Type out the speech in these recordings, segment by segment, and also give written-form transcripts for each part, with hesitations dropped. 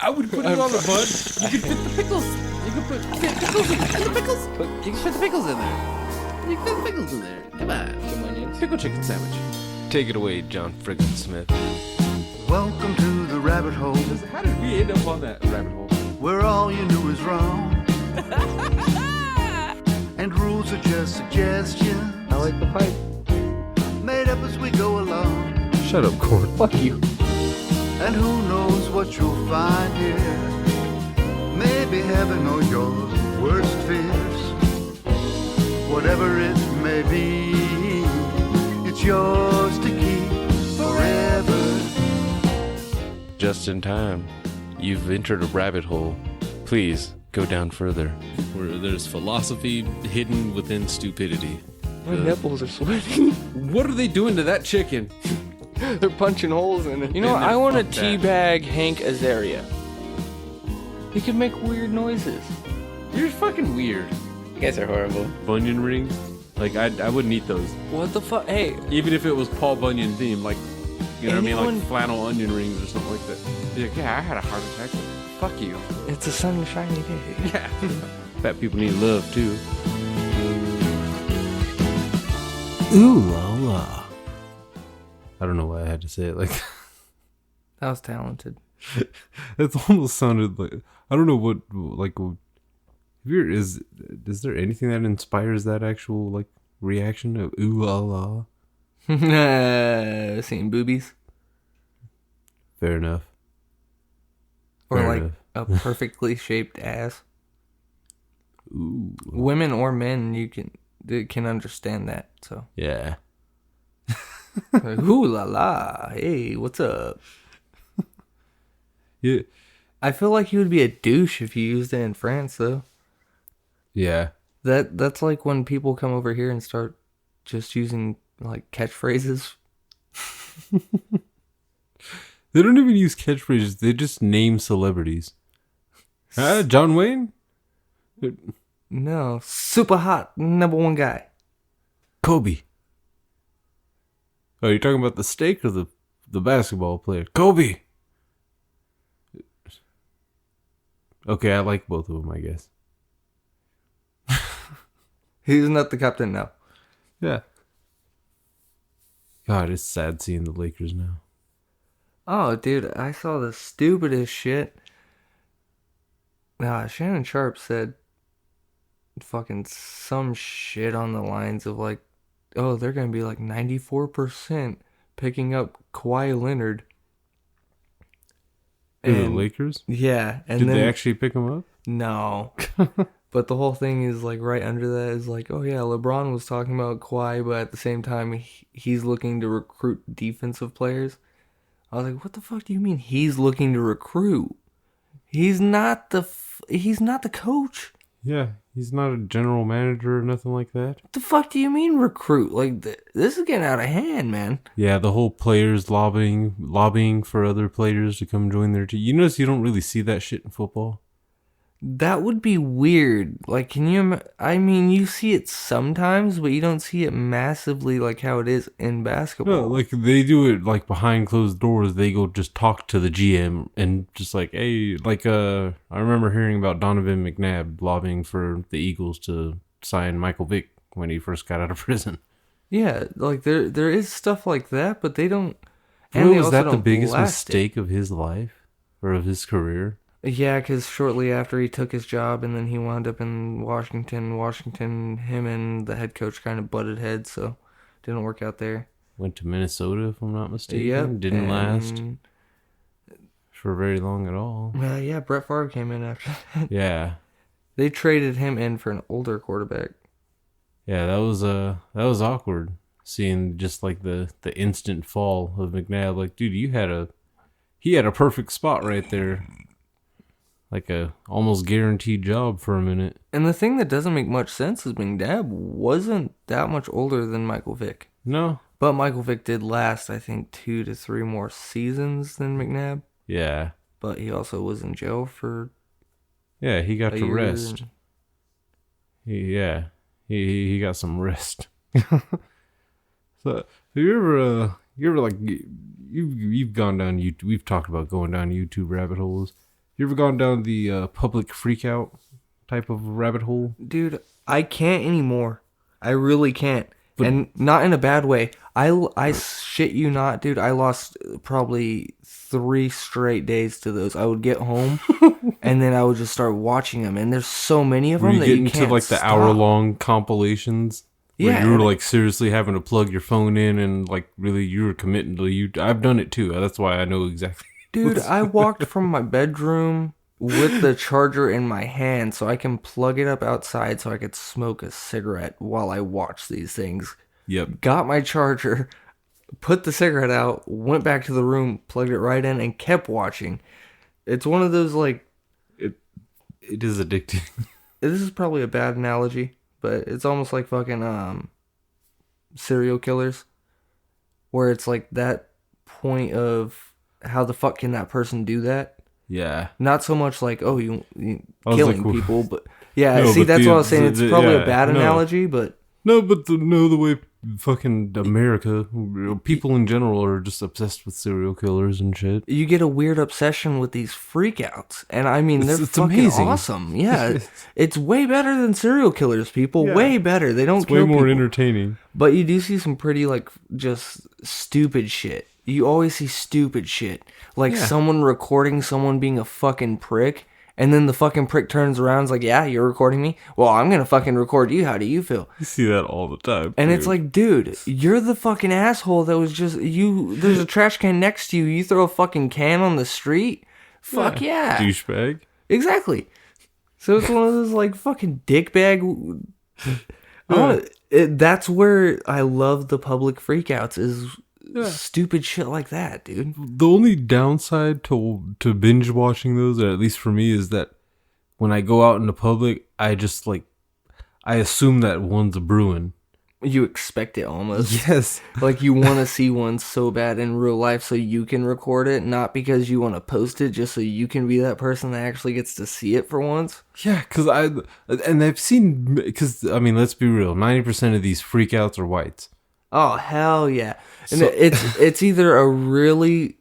I would put it on the bun. You could fit the pickles. You could put pickles in the pickles. You can fit the pickles in there. You can fit the pickles in there. Come on. Some onions. Pickle chicken sandwich. Take it away, John Frickin Smith. Welcome to the rabbit hole, How did we end up on that rabbit hole? where all you knew is wrong. And rules are just suggestions, I like the pipe. made up as we go along. Shut up, Corn. Fuck you. And who knows what you'll find here. Maybe heaven or your worst fears. Whatever it may be, it's yours to keep forever. Just in time. You've entered a rabbit hole. Please go down further. Where there's philosophy hidden within stupidity. My nipples are sweating. What are they doing to that chicken? They're punching holes in it. You know what? Man, I want to fuck that. teabag Hank Azaria. He can make weird noises. You're fucking weird. You guys are horrible. Bunyan rings? Like, I wouldn't eat those. What the fuck? Hey, Even if it was Paul Bunyan themed, like, you know what I mean? Anyone- Like flannel onion rings or something like that. You're like, yeah, I had a heart attack. Fuck you. it's a sunshiny day. Yeah. Fat people need love, too. Ooh la la. I don't know why I had to say it like that. That was talented. It almost sounded like, I don't know what, like, is there anything that inspires that actual, like, reaction of ooh la la? Seeing boobies. Fair enough. Or Fair like enough. a perfectly shaped ass. Ooh. Women or men, they can understand that. So, Yeah. like, ooh la la, hey, what's up? Yeah. I feel like he would be a douche if you used it in France, though. Yeah. That's like when people come over here and start just using like catchphrases. They don't even use catchphrases. They just name celebrities. John Wayne? No, super hot #1 guy. Kobe. Oh, you're talking about the steak or the basketball player? Kobe. Okay, I like both of them, I guess. He's not the captain now. Yeah. God, it's sad seeing the Lakers now. Oh, dude, I saw the stupidest shit. Shannon Sharp said fucking some shit on the lines of like, oh, they're going to be like 94% picking up Kawhi Leonard. Who, the Lakers? Yeah. And Did then, they actually pick him up? No. But the whole thing is like right under that is like, oh yeah, LeBron was talking about Kawhi, but at the same time, he's looking to recruit defensive players. I was like, what the fuck do you mean he's looking to recruit? He's not the coach. Yeah, he's not a general manager or nothing like that. What the fuck do you mean recruit? Like this is getting out of hand, man. Yeah, the whole players lobbying for other players to come join their team. You notice you don't really see that shit in football. That would be weird. Like, can you? I mean, you see it sometimes, but you don't see it massively like how it is in basketball. No, like they do it like behind closed doors. They go just talk to the GM and just like, hey, like I remember hearing about Donovan McNabb lobbying for the Eagles to sign Michael Vick when he first got out of prison. Yeah, like there is stuff like that, but they don't. And they was also that the don't biggest blast it. mistake of his life or of his career? Yeah, because shortly after he took his job, and then he wound up in Washington. Him and the head coach kind of butted heads, so didn't work out there. Went to Minnesota, if I'm not mistaken. Yep, Didn't last and- for very long at all. Yeah, Brett Favre came in after that. Yeah. They traded him in for an older quarterback. Yeah, that was awkward. Seeing just like the instant fall of McNabb. Like, dude, he had a perfect spot right there. Like a almost guaranteed job for a minute. And the thing that doesn't make much sense is McNabb wasn't that much older than Michael Vick. No. But Michael Vick did last, I think, 2 to 3 more seasons than McNabb. Yeah. But he also was in jail for Yeah, he got a to year. rest. He got some rest. So have you ever like you've gone down YouTube? We've talked about going down YouTube rabbit holes. You ever gone down the public freakout type of rabbit hole? Dude, I can't anymore. I really can't. And not in a bad way. I shit you not, dude. I lost probably 3 straight days to those. I would get home, and then I would just start watching them. And there's so many of them that you can't like the stop. hour-long compilations? Where Yeah, you were like seriously having to plug your phone in and like really you were committing to you. I've done it too. That's why I know exactly. Dude, I walked from my bedroom with the charger in my hand so I can plug it up outside so I could smoke a cigarette while I watch these things. Yep. Got my charger, put the cigarette out, went back to the room, plugged it right in, and kept watching. It's one of those like... It is addicting. This is probably a bad analogy, but it's almost like fucking serial killers. Where it's like that point of how the fuck can that person do that? Yeah. Not so much like, oh, you like, killing people, but yeah, no, see, but that's what I was saying. It's probably a bad no. analogy, but No, but the way fucking America, people in general are just obsessed with serial killers and shit. you get a weird obsession with these freakouts. And I mean, they're It's fucking amazing. awesome. Yeah, it's way better than serial killers, people. Yeah. Way better. They don't It's kill way more people. entertaining. But you do see some pretty, like, just stupid shit. You always see stupid shit. Like Yeah. someone recording someone being a fucking prick, and then the fucking prick turns around and is like, yeah, you're recording me? Well, I'm gonna fucking record you. How do you feel? You see that all the time. And it's dude. like, dude, you're the fucking asshole that was just, there's a trash can next to you. You throw a fucking can on the street? Fuck yeah. douchebag. Exactly. So it's one of those, like, fucking dickbag... that's where I love the public freakouts is stupid shit like that, dude. The only downside to binge watching those, or at least for me, is that when I go out in the public, I just like I assume that one's a brewing. You expect it almost. Yes. Like you want to see one so bad in real life so you can record it, not because you want to post it, just so you can be that person that actually gets to see it for once. Yeah, because I've seen, because I mean, let's be real, 90% of these freakouts are whites. Oh hell yeah! And So- it's either a really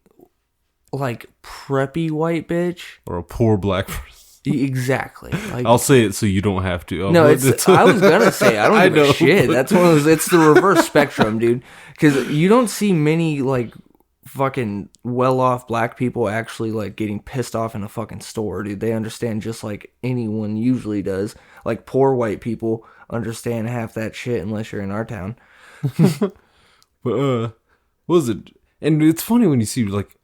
like preppy white bitch. Or a poor black person. Exactly. Like, I'll say it so you don't have to. no, it's. I was gonna say I don't give know, a shit. but- That's one of those. It's the reverse spectrum, dude. Because you don't see many like fucking well-off black people actually like getting pissed off in a fucking store, dude. They understand just like anyone usually does. Like poor white people understand half that shit unless you're in our town. But what was it? And it's funny when you see like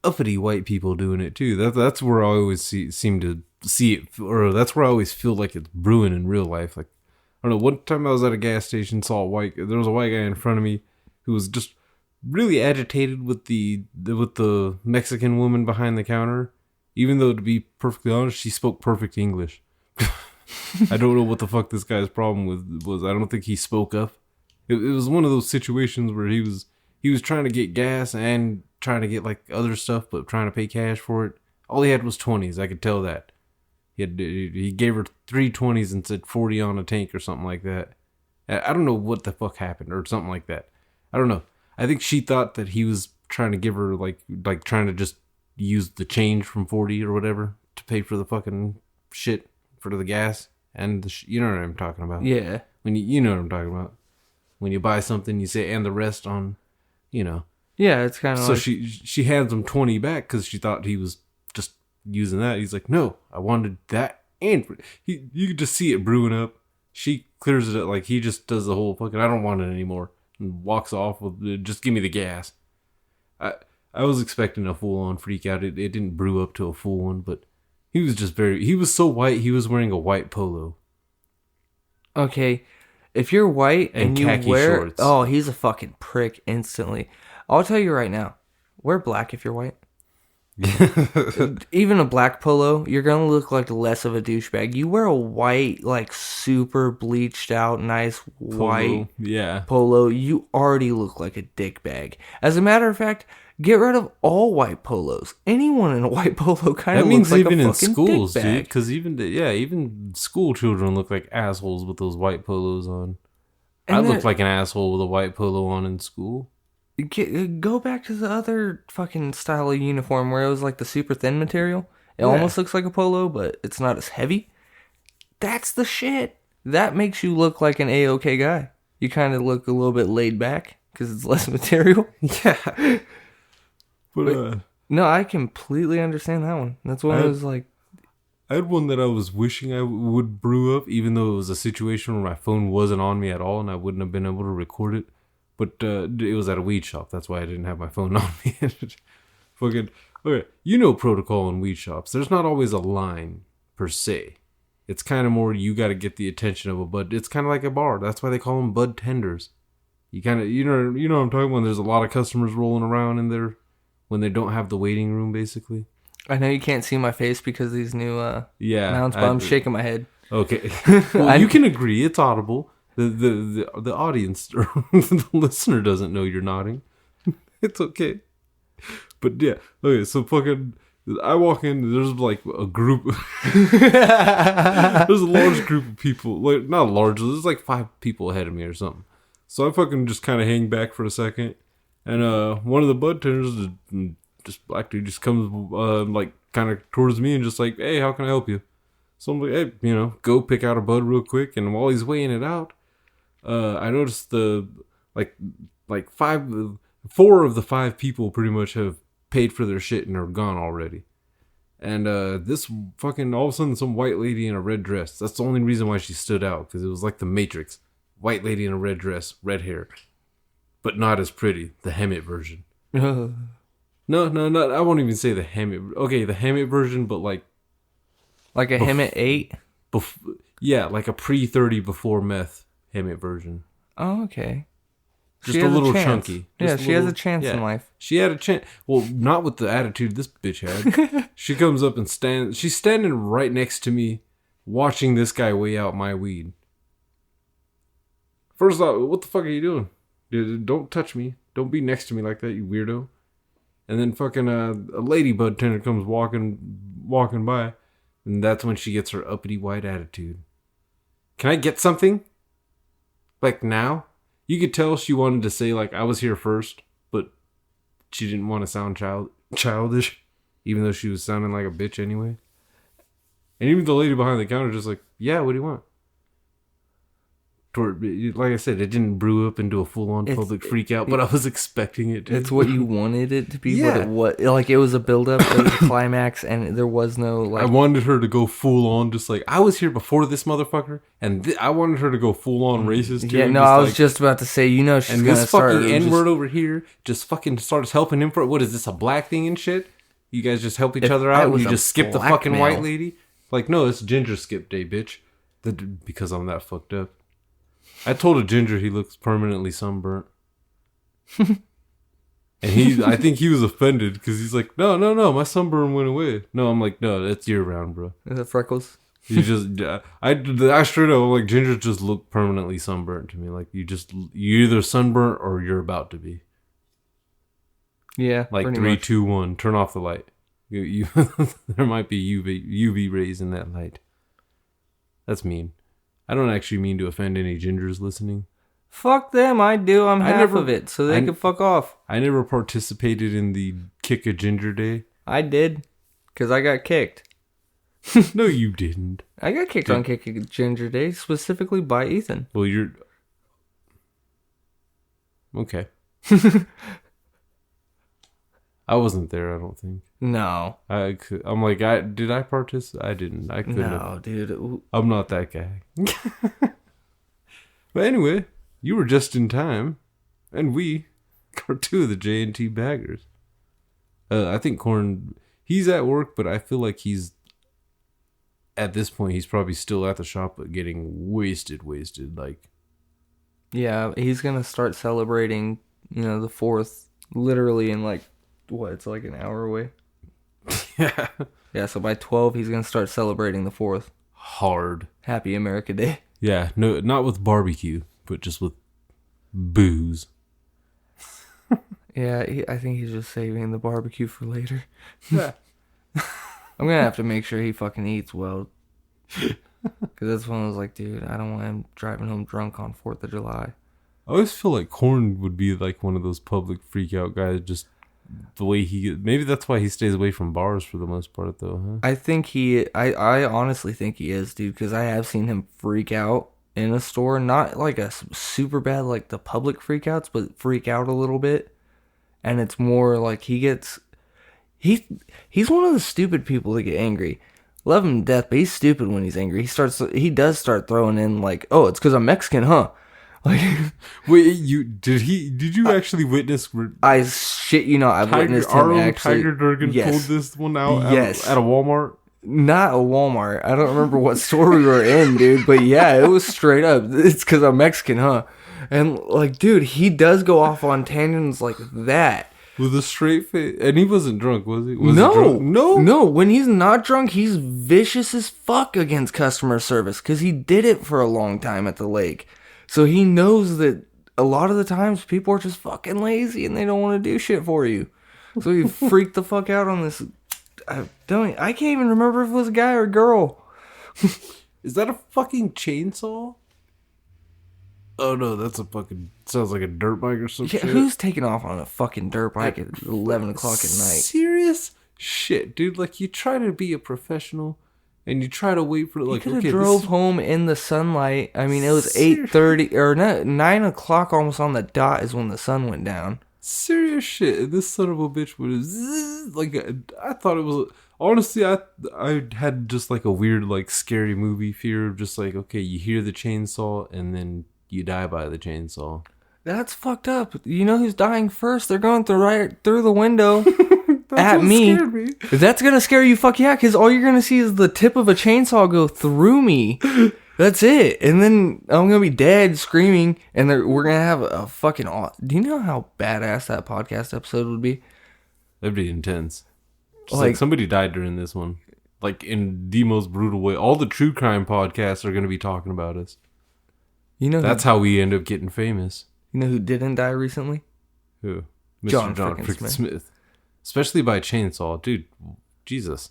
uppity white people doing it too. That's where I always seem to see it, or that's where I always feel like it's brewing in real life. Like I don't know. One time I was at a gas station, saw there was a white guy in front of me who was just really agitated with the Mexican woman behind the counter. Even though, to be perfectly honest, she spoke perfect English. I don't know what the fuck this guy's problem was. I don't think he spoke up. It was one of those situations where he was trying to get gas and trying to get like other stuff, but trying to pay cash for it. All he had was 20s. I could tell that. He gave her 3 20s and said 40 on a tank or something like that. I don't know what the fuck happened or something like that. I don't know. I think she thought that he was trying to give her like trying to just use the change from 40 or whatever to pay for the fucking shit for the gas and you know what I'm talking about. Yeah. When you know what I'm talking about. When you buy something, you say and the rest on, you know. Yeah, it's kind of So like... she hands him 20 back because she thought he was just using that. He's like, no, I wanted that. And you could just see it brewing up. She clears it up like he just does the whole fucking, I don't want it anymore. And walks off with, just give me the gas. I was expecting a full-on freak out. It didn't brew up to a full one, but he was so white, he was wearing a white polo. Okay, if you're white And and you khaki wear... shorts. Oh, he's a fucking prick instantly. I'll tell you right now. Wear black if you're white. Even a black polo, you're gonna look like less of a douchebag. You wear a white, like super bleached out, nice white Yeah. polo, you already look like a dickbag. As a matter of fact, get rid of all white polos. Anyone in a white polo kind That of means looks like even a in fucking schools, dickbag. dude. Because even school children look like assholes with those white polos on. And I then- looked like an asshole with a white polo on in school. Go back to the other fucking style of uniform where it was like the super thin material. It almost looks like a polo, but it's not as heavy. That's the shit. That makes you look like an A-OK guy. You kind of look a little bit laid back because it's less material. Yeah. But no, I completely understand that one. That's one I was like... I had one that I was wishing I would brew up, even though it was a situation where my phone wasn't on me at all and I wouldn't have been able to record it. But it was at a weed shop. That's why I didn't have my phone on me. Fucking... Okay, you know protocol in weed shops. There's not always a line, per se. It's kind of more you got to get the attention of a bud. It's kind of like a bar. That's why they call them bud tenders. You kind of, you know what I'm talking about? There's a lot of customers rolling around in there when they don't have the waiting room, basically. I know you can't see my face because of these new mounts, but I'm shaking my head. Okay. Well, you can agree. It's audible. The audience or the listener doesn't know you're nodding. It's okay. But yeah, okay, so fucking, I walk in, there's like a group, there's a large group of people, like, not large, there's like 5 people ahead of me or something. So I fucking just kind of hang back for a second, and one of the bud tenders, just black dude, just comes, like, kind of towards me and just like, hey, how can I help you? So I'm like, hey, go pick out a bud real quick, and while he's weighing it out, I noticed like 4 of the 5 people pretty much have paid for their shit and are gone already. And this fucking, all of a sudden, some white lady in a red dress. That's the only reason why she stood out, because it was like the Matrix. White lady in a red dress, red hair. But not as pretty. The Hemet version. No, I won't even say the Hemet. Okay, the Hemet version, but like... Like a Hemet 8? Yeah, like a pre-30 before meth Hemet version. Oh, okay. Just a little chunky. She has a chance in life. She had a chance. Well, not with the attitude this bitch had. She comes up and she's standing right next to me, watching this guy weigh out my weed. First off, what the fuck are you doing? Dude, don't touch me. Don't be next to me like that, you weirdo. And then fucking a lady bud tender comes walking by, and that's when she gets her uppity white attitude. Can I get something? Like now? You could tell she wanted to say, like, I was here first, but she didn't want to sound childish, even though she was sounding like a bitch anyway. And even the lady behind the counter just like, yeah, what do you want? Like I said, it didn't brew up into a full-on public freak out, but I was expecting it to. It's what you wanted it to be, but it was a build-up, it was a climax, and there was no, like... I wanted her to go full-on, just like, I was here before this motherfucker, and I wanted her to go full-on racist, too. Yeah, no, I was just about to say, she's going to start... And this fucking N-word over here just fucking starts helping him for... What is this, a black thing and shit? You guys just help each other out, and you just skip the fucking white lady? Like, no, it's ginger skip day, bitch. Because I'm that fucked up. I told a ginger he looks permanently sunburnt. And I think he was offended because he's like, no, my sunburn went away. No, I'm like, no, that's year round, bro. Is it freckles? You just, I straight up, like, gingers just look permanently sunburnt to me. Like, you're either sunburnt or you're about to be. Yeah. Like 3, 2, 1, turn off the light. You there might be UV rays in that light. That's mean. I don't actually mean to offend any gingers listening. Fuck them, I do. I'm half of it, so they can fuck off. I never participated in the Kick a Ginger Day. I did, because I got kicked. No, you didn't. I got kicked on Kick a Ginger Day, specifically by Ethan. Well, you're... Okay. I wasn't there, I don't think. No. I'm like, did I participate? I didn't. I couldn't. No, dude. I'm not that guy. But anyway, you were just in time, and we are 2 of the J&T baggers. I think Corn, he's at work, but I feel like at this point, he's probably still at the shop, but getting wasted, like. Yeah, he's going to start celebrating, the 4th, literally in like, it's like an hour away? Yeah. Yeah, so by 12, he's going to start celebrating the 4th. Hard. Happy America Day. Yeah, no, not with barbecue, but just with booze. Yeah, I think he's just saving the barbecue for later. Yeah. I'm going to have to make sure he fucking eats well. Because that's when I was like, dude, I don't want him driving home drunk on 4th of July. I always feel like Corn would be like one of those public freak out guys, just the way maybe that's why he stays away from bars for the most part, though, huh? I think I honestly think he is, dude, because I have seen him freak out in a store. Not like a super bad, like the public freakouts, but freak out a little bit. And it's more like he's one of the stupid people that get angry. Love him to death, but he's stupid when he's angry. He does start throwing in like, oh, it's because I'm Mexican, huh? Like, wait, did you actually witness? I shit you not, I've witnessed him actually. Tiger Durgan pulled this one out at a Walmart. Not a Walmart. I don't remember what store we were in, dude. But yeah, it was straight up. It's because I'm Mexican, huh? And like, dude, he does go off on tangents like that. With a straight face. And he wasn't drunk, was he? No. When he's not drunk, he's vicious as fuck against customer service. Because he did it for a long time at the lake. So he knows that a lot of the times people are just fucking lazy and they don't want to do shit for you. So he freaked the fuck out on this. I can't even remember if it was a guy or a girl. Is that a fucking chainsaw? Oh no, that's a fucking, sounds like a dirt bike or some shit. Who's taking off on a fucking dirt bike at 11 o'clock at night? Serious shit, dude. Like, you try to be a professional and you try to wait for it. Like, you could have drove home in the sunlight. I mean, it was 8:30 or 9 o'clock almost on the dot is when the sun went down. Serious shit. And this son of a bitch was like, I thought it was, honestly, I had just like a weird, like, scary movie fear of just like, okay, you hear the chainsaw and then you die by the chainsaw. That's fucked up. You know who's dying first? They're going right through the window at me. If that's gonna scare you, fuck yeah, because all you're gonna see is the tip of a chainsaw go through me. That's it. And then I'm gonna be dead screaming, and we're gonna have a fucking... Do you know how badass that podcast episode would be? That'd be intense. Just like somebody died during this one. Like, in the most brutal way. All the true crime podcasts are gonna be talking about us. You know, that's how we end up getting famous. You know who didn't die recently? Who? John Frickin Smith. Especially by chainsaw. Dude, Jesus.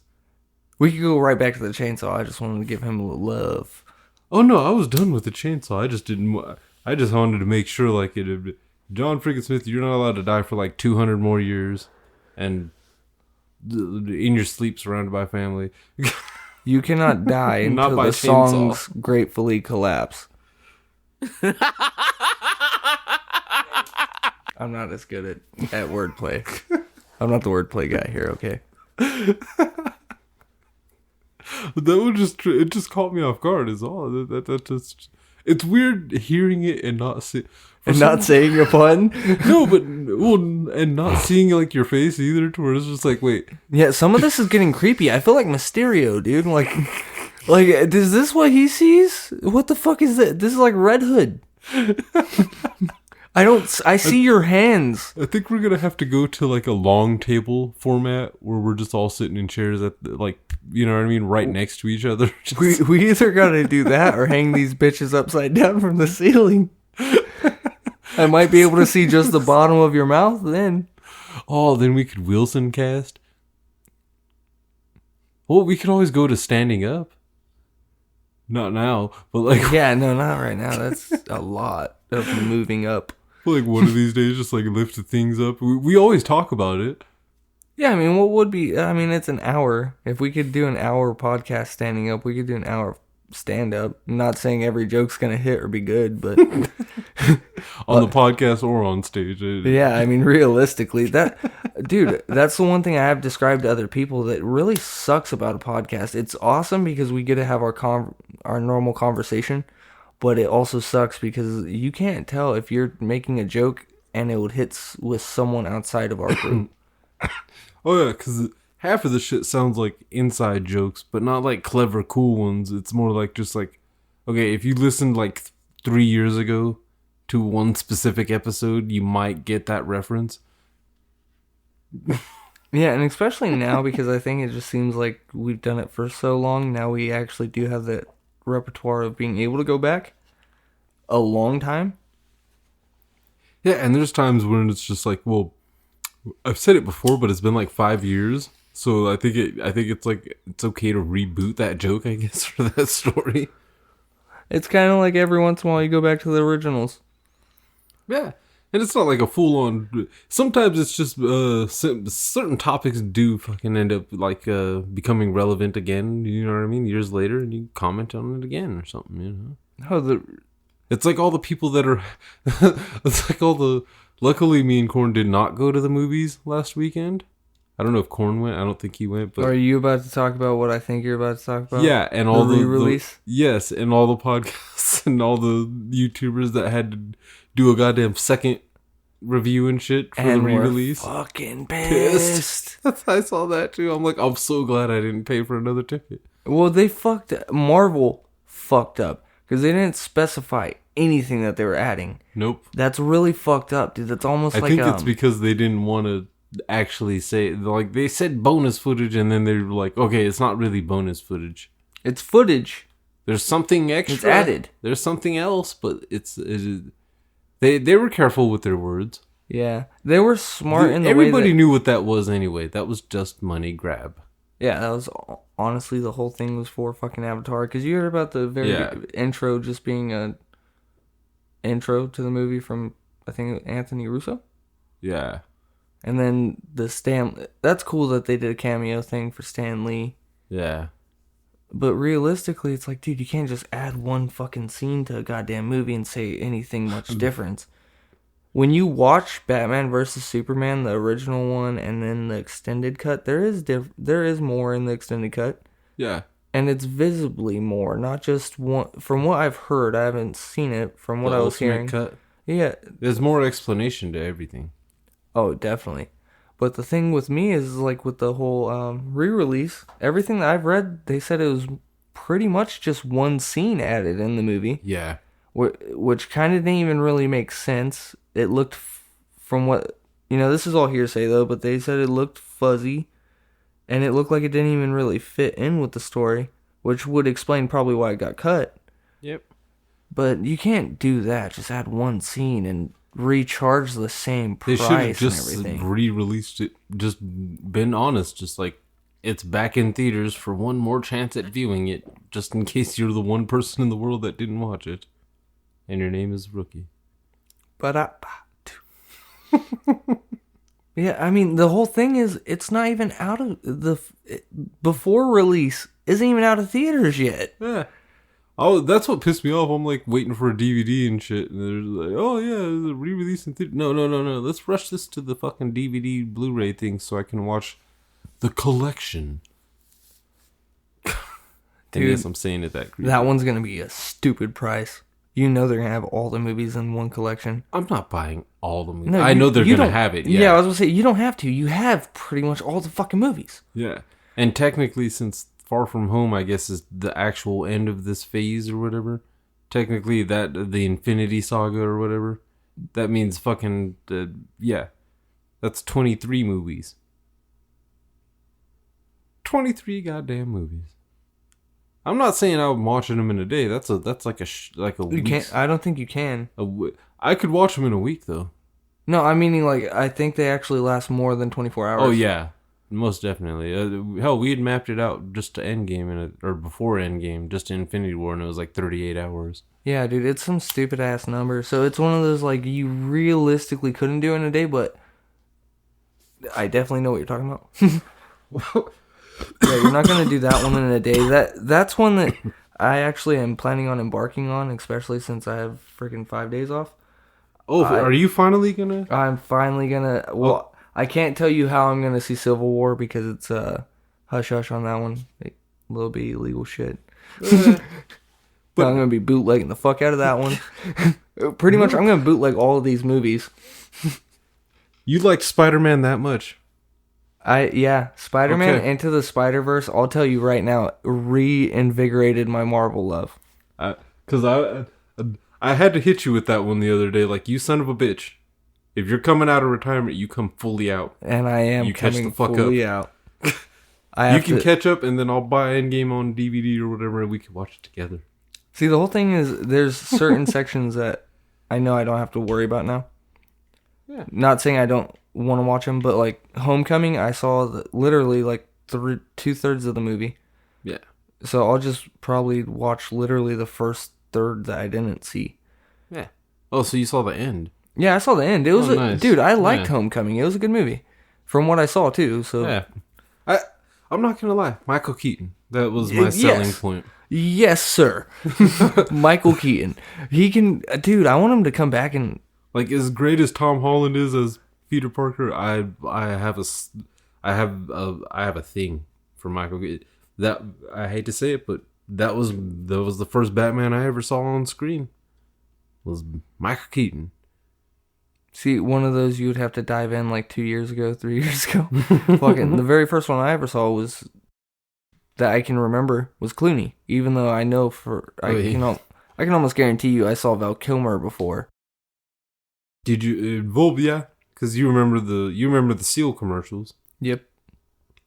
We could go right back to the chainsaw. I just wanted to give him a little love. Oh no, I was done with the chainsaw. I just wanted to make sure, like, John Frickin Smith, you're not allowed to die for like 200 more years. And in your sleep surrounded by family. You cannot die until the songs gratefully collapse. I'm not as good at wordplay. I'm not the wordplay guy here, okay? It just caught me off guard is all. That just, it's weird hearing it and not saying a pun. No, but and not seeing like your face either. To where it's just like, wait. Yeah, some of this is getting creepy. I feel like Mysterio, dude. Like, is this what he sees? What the fuck is that? This is like Red Hood. I see your hands. I think we're gonna have to go to like a long table format where we're just all sitting in chairs at like, you know what I mean, right next to each other. We either gotta do that or hang these bitches upside down from the ceiling. I might be able to see just the bottom of your mouth then. Oh, then we could Wilson cast. Well, we could always go to standing up. Not now, but like... Yeah, no, not right now. That's a lot of moving up. Like, one of these days, just like lift the things up. We always talk about it. Yeah, I mean, what would be... I mean, it's an hour. If we could do an hour podcast standing up, we could do an hour stand up. I'm not saying every joke's going to hit or be good, but... on the podcast or on stage. Yeah, I mean, realistically, dude, that's the one thing I have described to other people that really sucks about a podcast. It's awesome because we get to have our normal conversation, but it also sucks because you can't tell if you're making a joke and it would hit with someone outside of our group. Oh yeah, because half of the shit sounds like inside jokes, but not like clever, cool ones. It's more like just like, okay, if you listened like 3 years ago to one specific episode, you might get that reference. Yeah, and especially now because I think it just seems like we've done it for so long. Now we actually do have that repertoire of being able to go back a long time. Yeah, and there's times when it's just like, well, I've said it before, but it's been like 5 years. So I think it's like it's okay to reboot that joke, I guess, for that story. It's kind of like every once in a while you go back to the originals. Yeah. And it's not like a full-on... Sometimes it's just certain topics do fucking end up like becoming relevant again, you know what I mean? Years later, and you comment on it again or something, you know? Oh, It's like all the people that are... It's like all the... Luckily, me and Korn did not go to the movies last weekend. I don't know if Korn went. I don't think he went. But are you about to talk about what I think you're about to talk about? yeah, and all the re-release. Yes, and all the podcasts and all the YouTubers that had to do a goddamn second review and shit for the re-release. Fucking pissed. I saw that too. I'm like, I'm so glad I didn't pay for another ticket. Well, Marvel fucked up because they didn't specify anything that they were adding. Nope. That's really fucked up, dude. That's almost I think it's because they didn't want to actually say, like, they said bonus footage and then they were like, okay, it's not really bonus footage. It's footage. There's something extra. It's added. There's something else, but they were careful with their words. Yeah. They were smart in the way everybody knew what that was anyway. That was just money grab. Yeah, that was honestly the whole thing was for fucking Avatar. Because you heard about the very intro just being a intro to the movie from, I think, Anthony Russo? Yeah. And then that's cool that they did a cameo thing for Stan Lee. Yeah. But realistically, it's like, dude, you can't just add one fucking scene to a goddamn movie and say anything much different. When you watch Batman vs. Superman, the original one, and then the extended cut, there is more in the extended cut. Yeah. And it's visibly more, not just one. From what I've heard, I haven't seen it. From what I was hearing, cut. Yeah, there's more explanation to everything. Oh, definitely. But the thing with me is, like, with the whole re-release, everything that I've read, they said it was pretty much just one scene added in the movie. Yeah. Which kind of didn't even really make sense. It looked, from what, this is all hearsay though, but they said it looked fuzzy, and it looked like it didn't even really fit in with the story, which would explain probably why it got cut. Yep. But you can't do that, just add one scene and recharge the same price. They should have just and everything. re-released it, just been honest, just like, it's back in theaters for one more chance at viewing it, just in case you're the one person in the world that didn't watch it. And your name is Rookie. Yeah, I mean, the whole thing is, it's not even out of before release, isn't even out of theaters yet. Yeah. Oh, that's what pissed me off. I'm like waiting for a DVD and shit. And they're like, oh yeah, there's a re-release in theater. No. Let's rush this to the fucking DVD Blu-ray thing so I can watch the collection. Dude, yes, I'm saying it that creepy. That one's going to be a stupid price. They're going to have all the movies in one collection. I'm not buying all the movies. No, I know they're going to have it. Yeah, I was going to say, you don't have to. You have pretty much all the fucking movies. Yeah. And technically, since Far From Home, I guess, is the actual end of this phase or whatever. Technically, the Infinity Saga or whatever. That means fucking, that's 23 movies. 23 goddamn movies. I'm not saying I'm watching them in a day. That's like a you can't. I don't think you can. I could watch them in a week though. No, I mean, like, I think they actually last more than 24 hours. Oh yeah. Most definitely. Hell, we had mapped it out just to Endgame, or before Endgame, just to Infinity War, and it was like 38 hours. Yeah, dude, it's some stupid-ass number. So it's one of those, like, you realistically couldn't do in a day, but I definitely know what you're talking about. Yeah, you're not going to do that one in a day. That's one that I actually am planning on embarking on, especially since I have freaking 5 days off. Oh, are you finally going to? I'm finally going to... Well... I can't tell you how I'm going to see Civil War because it's hush-hush on that one. A little bit illegal shit. But I'm going to be bootlegging the fuck out of that one. Pretty much, I'm going to bootleg all of these movies. You like Spider-Man that much? Spider-Man Into the Spider-Verse, I'll tell you right now, reinvigorated my Marvel love. Because I had to hit you with that one the other day. Like, you son of a bitch. If you're coming out of retirement, you come fully out. And I am you coming catch the fuck fully up. out. You can catch up, and then I'll buy Endgame on DVD or whatever, and we can watch it together. See, the whole thing is, there's certain sections that I know I don't have to worry about now. Yeah. Not saying I don't want to watch them, but like Homecoming, I saw literally like 2/3 of the movie. Yeah. So I'll just probably watch literally the first third that I didn't see. Yeah. Oh, so you saw the end? Yeah, I saw the end. It was nice. dude. I liked Yeah. Homecoming. It was a good movie, from what I saw too. So Yeah. I'm not gonna lie, Michael Keaton. That was my selling point. yes, sir. Michael Keaton. He can, dude. I want him to come back and Like, as great as Tom Holland is as Peter Parker, I have a thing for Michael Keaton. That, I hate to say it, but that was the first Batman I ever saw on screen. Was Michael Keaton. see one of those you would have to dive in like 2 years ago, 3 years ago. Fucking the very first one I ever saw was that I can remember was Clooney. Even though I know I can almost guarantee you I saw Val Kilmer before. Did you? Yeah, because you remember the Seal commercials. Yep.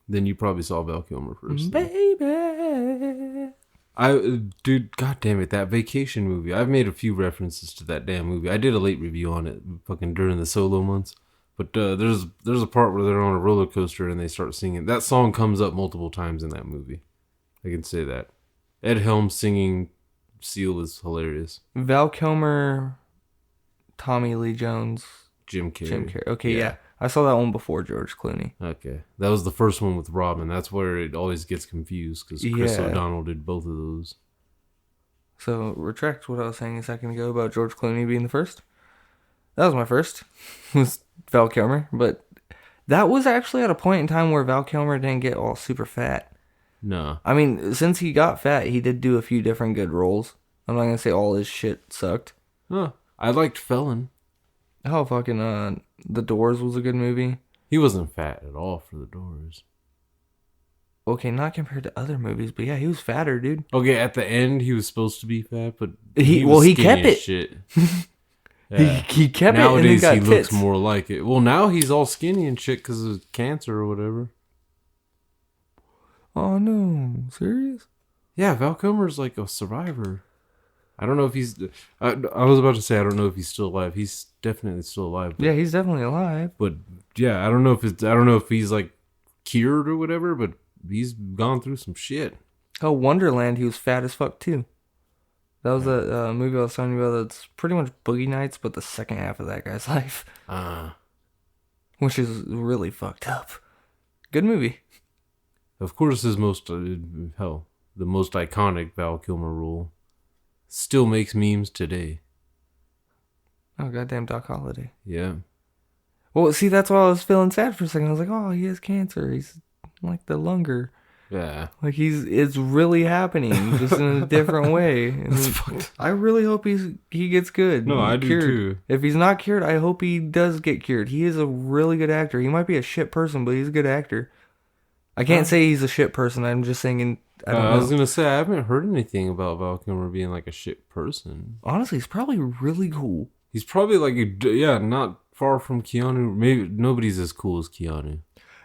Then you probably saw Val Kilmer first. Baby. Dude, god damn it, that Vacation movie. I've made a few references to that damn movie. I did a late review on it, fucking during the Solo months. But there's a part where they're on a roller coaster and they start singing. That song comes up multiple times in that movie. I can say that. Ed Helms singing Seal is hilarious. Val Kilmer, Tommy Lee Jones, Jim Carrey. Okay, yeah. I saw that one before George Clooney. Okay. That was the first one with Robin. That's where it always gets confused because Chris Yeah. O'Donnell did both of those. So, retract what I was saying a second ago about George Clooney being the first. That was my first. Was Val Kilmer. But that was actually at a point in time where Val Kilmer didn't get all super fat. No. I mean, since he got fat, he did do a few different good roles. I'm not going to say all his shit sucked. Huh. I liked Felon. Oh, fucking, The Doors was a good movie. He wasn't fat at all for The Doors. Okay, not compared to other movies, but yeah, he was fatter, dude. Okay, at the end he was supposed to be fat, but He was skinny kept as it. Shit. Yeah. He kept Nowadays it and he then got looks tits. more like it. Well, now he's all skinny and shit because of cancer or whatever. Oh no, serious? Yeah, Val Kilmer's like a survivor. I don't know if he's. I was about to say I don't know if he's still alive. He's definitely still alive. But, Yeah, he's definitely alive. but yeah, I don't know if he's like cured or whatever. But he's gone through some shit. Oh, Wonderland, he was fat as fuck too. That was a movie I was telling you about. That's pretty much Boogie Nights, but the second half of that guy's life, which is really fucked up. Good movie. Of course, his most the most iconic Val Kilmer role still makes memes today. Oh, goddamn Doc Holliday. Yeah. Well, see, that's why I was feeling sad for a second. I was like, oh, he has cancer. He's like the lunger. Yeah. Like it's really happening, just in a different way. And I really hope he gets good. No, and I do cured. too. If he's not cured, I hope he does get cured. He is a really good actor. He might be a shit person, but he's a good actor. I can't say he's a shit person. I'm just saying. I was gonna say I haven't heard anything about Val Kilmer being like a shit person. Honestly, he's probably really cool. He's probably like not far from Keanu. Maybe nobody's as cool as Keanu.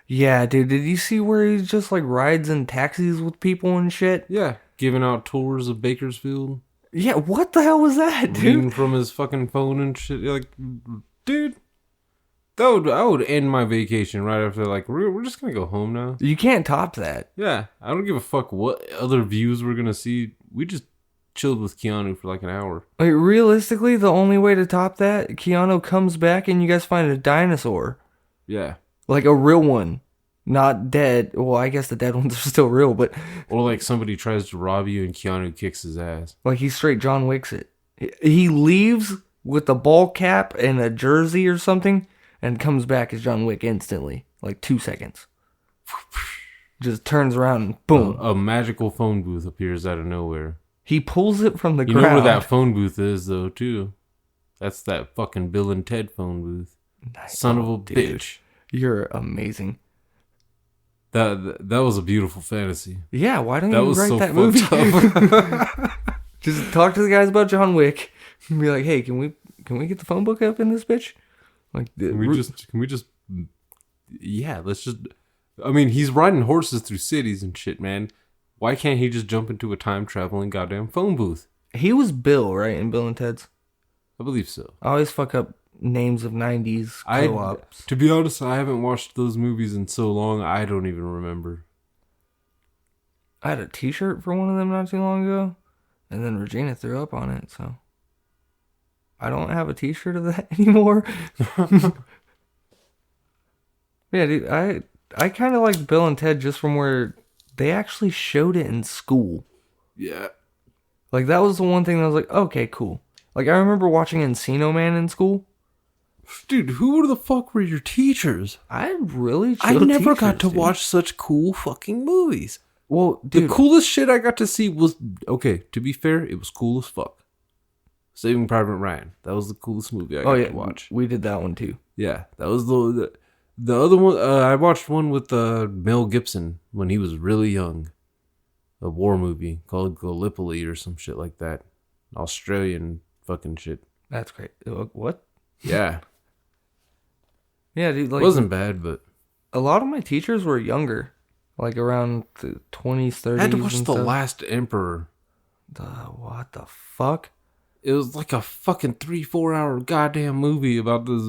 Yeah, dude. Did you see where he just like rides in taxis with people and shit? Yeah, giving out tours of Bakersfield. Yeah, what the hell was that, dude? Reading from his fucking phone and shit. Like, dude, I would end my vacation right after. Like, we're just gonna go home now. You can't top that. Yeah, I don't give a fuck what other views we're gonna see. We just chilled with Keanu for like an hour. Like, realistically, the only way to top that, Keanu comes back and you guys find a dinosaur. Yeah. Like a real one. Not dead. Well, I guess the dead ones are still real, but Or like somebody tries to rob you and Keanu kicks his ass. like he straight John Wicks it. He leaves with a ball cap and a jersey or something and comes back as John Wick instantly. Like 2 seconds. Just turns around and boom. A magical phone booth appears out of nowhere. He pulls it from the You ground. know where that phone booth is, though, too. That's that fucking Bill and Ted phone booth. Son of a dude. bitch. You're amazing. That was a beautiful fantasy. Yeah, why don't That you was write so that movie? fucked up. Just talk to the guys about John Wick and be like, "Hey, can we get the phone book up in this bitch?" Like, Can we just yeah, let's just I mean, he's riding horses through cities and shit, man. Why can't he just jump into a time traveling goddamn phone booth? He was Bill, right, in Bill and Ted's? I believe so. I always fuck up names of 90s co-ops. To be honest, I haven't watched those movies in so long, I don't even remember. I had a t-shirt for one of them not too long ago, and then Regina threw up on it, so. I don't have a t-shirt of that anymore. Yeah, dude, I kind of like Bill and Ted just from where they actually showed it in school. Yeah. Like, that was the one thing that was like, okay, cool. Like, I remember watching Encino Man in school. Dude, who the fuck were your teachers? I really I chill never teachers, got to dude. watch such cool fucking movies. Well, dude, The coolest shit I got to see was, okay, to be fair, it was cool as fuck. Saving Private Ryan. That was the coolest movie I got to watch. we did that one too. Yeah, that was the other one. I watched one with Mel Gibson when he was really young. A war movie called Gallipoli or some shit like that. Australian fucking shit. That's great. What? Yeah. Yeah, dude. Like, It wasn't bad, but a lot of my teachers were younger, like around the 20s, 30s. I had to watch and The stuff. Last Emperor. What the fuck? It was like a fucking 3-4 hour goddamn movie about this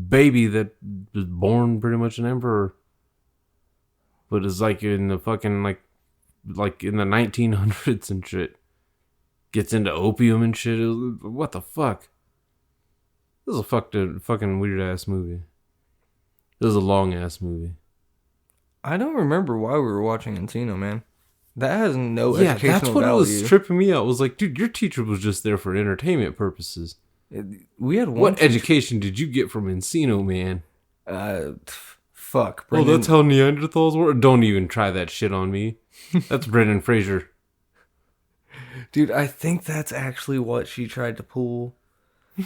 baby that was born pretty much an emperor. But it's like in the fucking like in the 1900s and shit. Gets into opium and shit. What the fuck? This is a fucking weird ass movie. This is a long ass movie. I don't remember why we were watching Encino Man. That has no Yeah, educational that's what value. was tripping me out. Was like, dude, your teacher was just there for entertainment purposes. We had one. What education did you get from Encino Man? Fuck. Oh, Brendan. that's how Neanderthals were? Don't even try that shit on me. That's Brendan Fraser. Dude, I think that's actually what she tried to pull.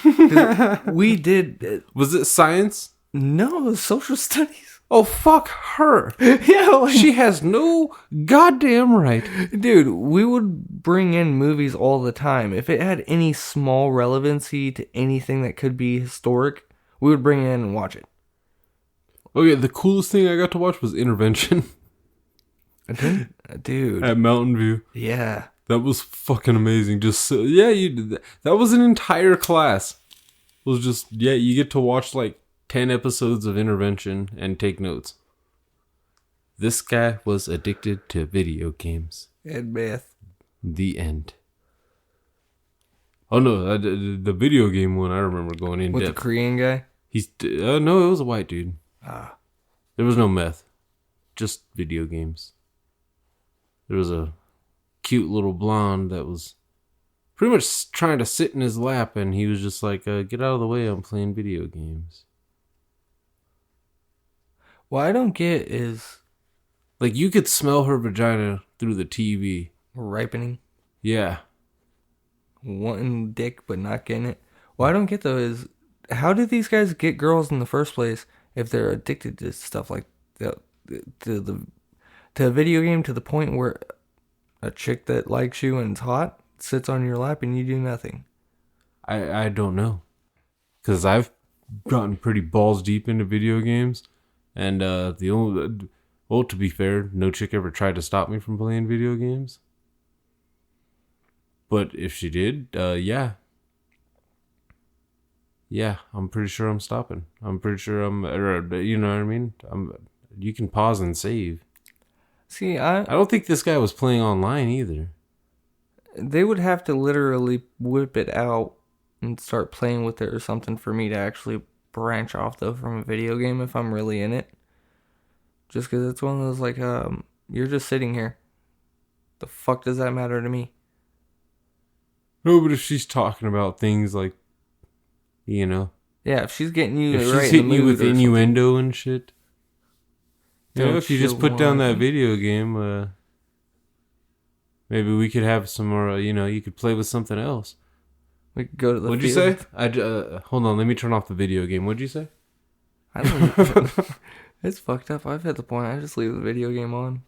'Cause we did. Was it science? No, it was social studies. Oh, fuck her. Yeah, like, She has no goddamn right. dude, we would bring in movies all the time. If it had any small relevancy to anything that could be historic, we would bring it in and watch it. Okay, the coolest thing I got to watch was Intervention Dude, at Mountain View. yeah. That was fucking amazing. Just yeah, you did that. That was an entire class. It was just yeah, you get to watch like 10 episodes of Intervention and take notes. This guy was addicted to video games. And math. The end. Oh no, the video game one I remember going in With depth. the Korean guy? He's no, it was a white dude. Ah. There was no meth, just video games. There was a cute little blonde that was pretty much trying to sit in his lap, and he was just like, "Get out of the way! I'm playing video games." What I don't get is Like you could smell her vagina through the TV. ripening. Yeah. Wanting dick but not getting it. What I don't get though is how do these guys get girls in the first place if they're addicted to stuff like to a video game to the point where a chick that likes you and is hot sits on your lap and you do nothing? I don't know, because I've gotten pretty balls deep into video games, and to be fair, no chick ever tried to stop me from playing video games. But if she did, yeah, I'm pretty sure I'm stopping. I'm pretty sure you know what I mean? You can pause and save. See, I don't think this guy was playing online either. they would have to literally whip it out and start playing with it or something for me to actually branch off though from a video game if I'm really in it. Just because it's one of those like, you're just sitting here. The fuck does that matter to me? No, but if she's talking about things like, you know, Yeah, if she's getting you if she's right in hitting the you mood with or innuendo and shit. You know, Don't if you just you put down that want- video game, maybe we could have some more, you could play with something else. we could go to the What'd you field. say? Hold on, let me turn off the video game. What'd you say? I don't It's fucked up. I've hit the point. I just leave the video game on.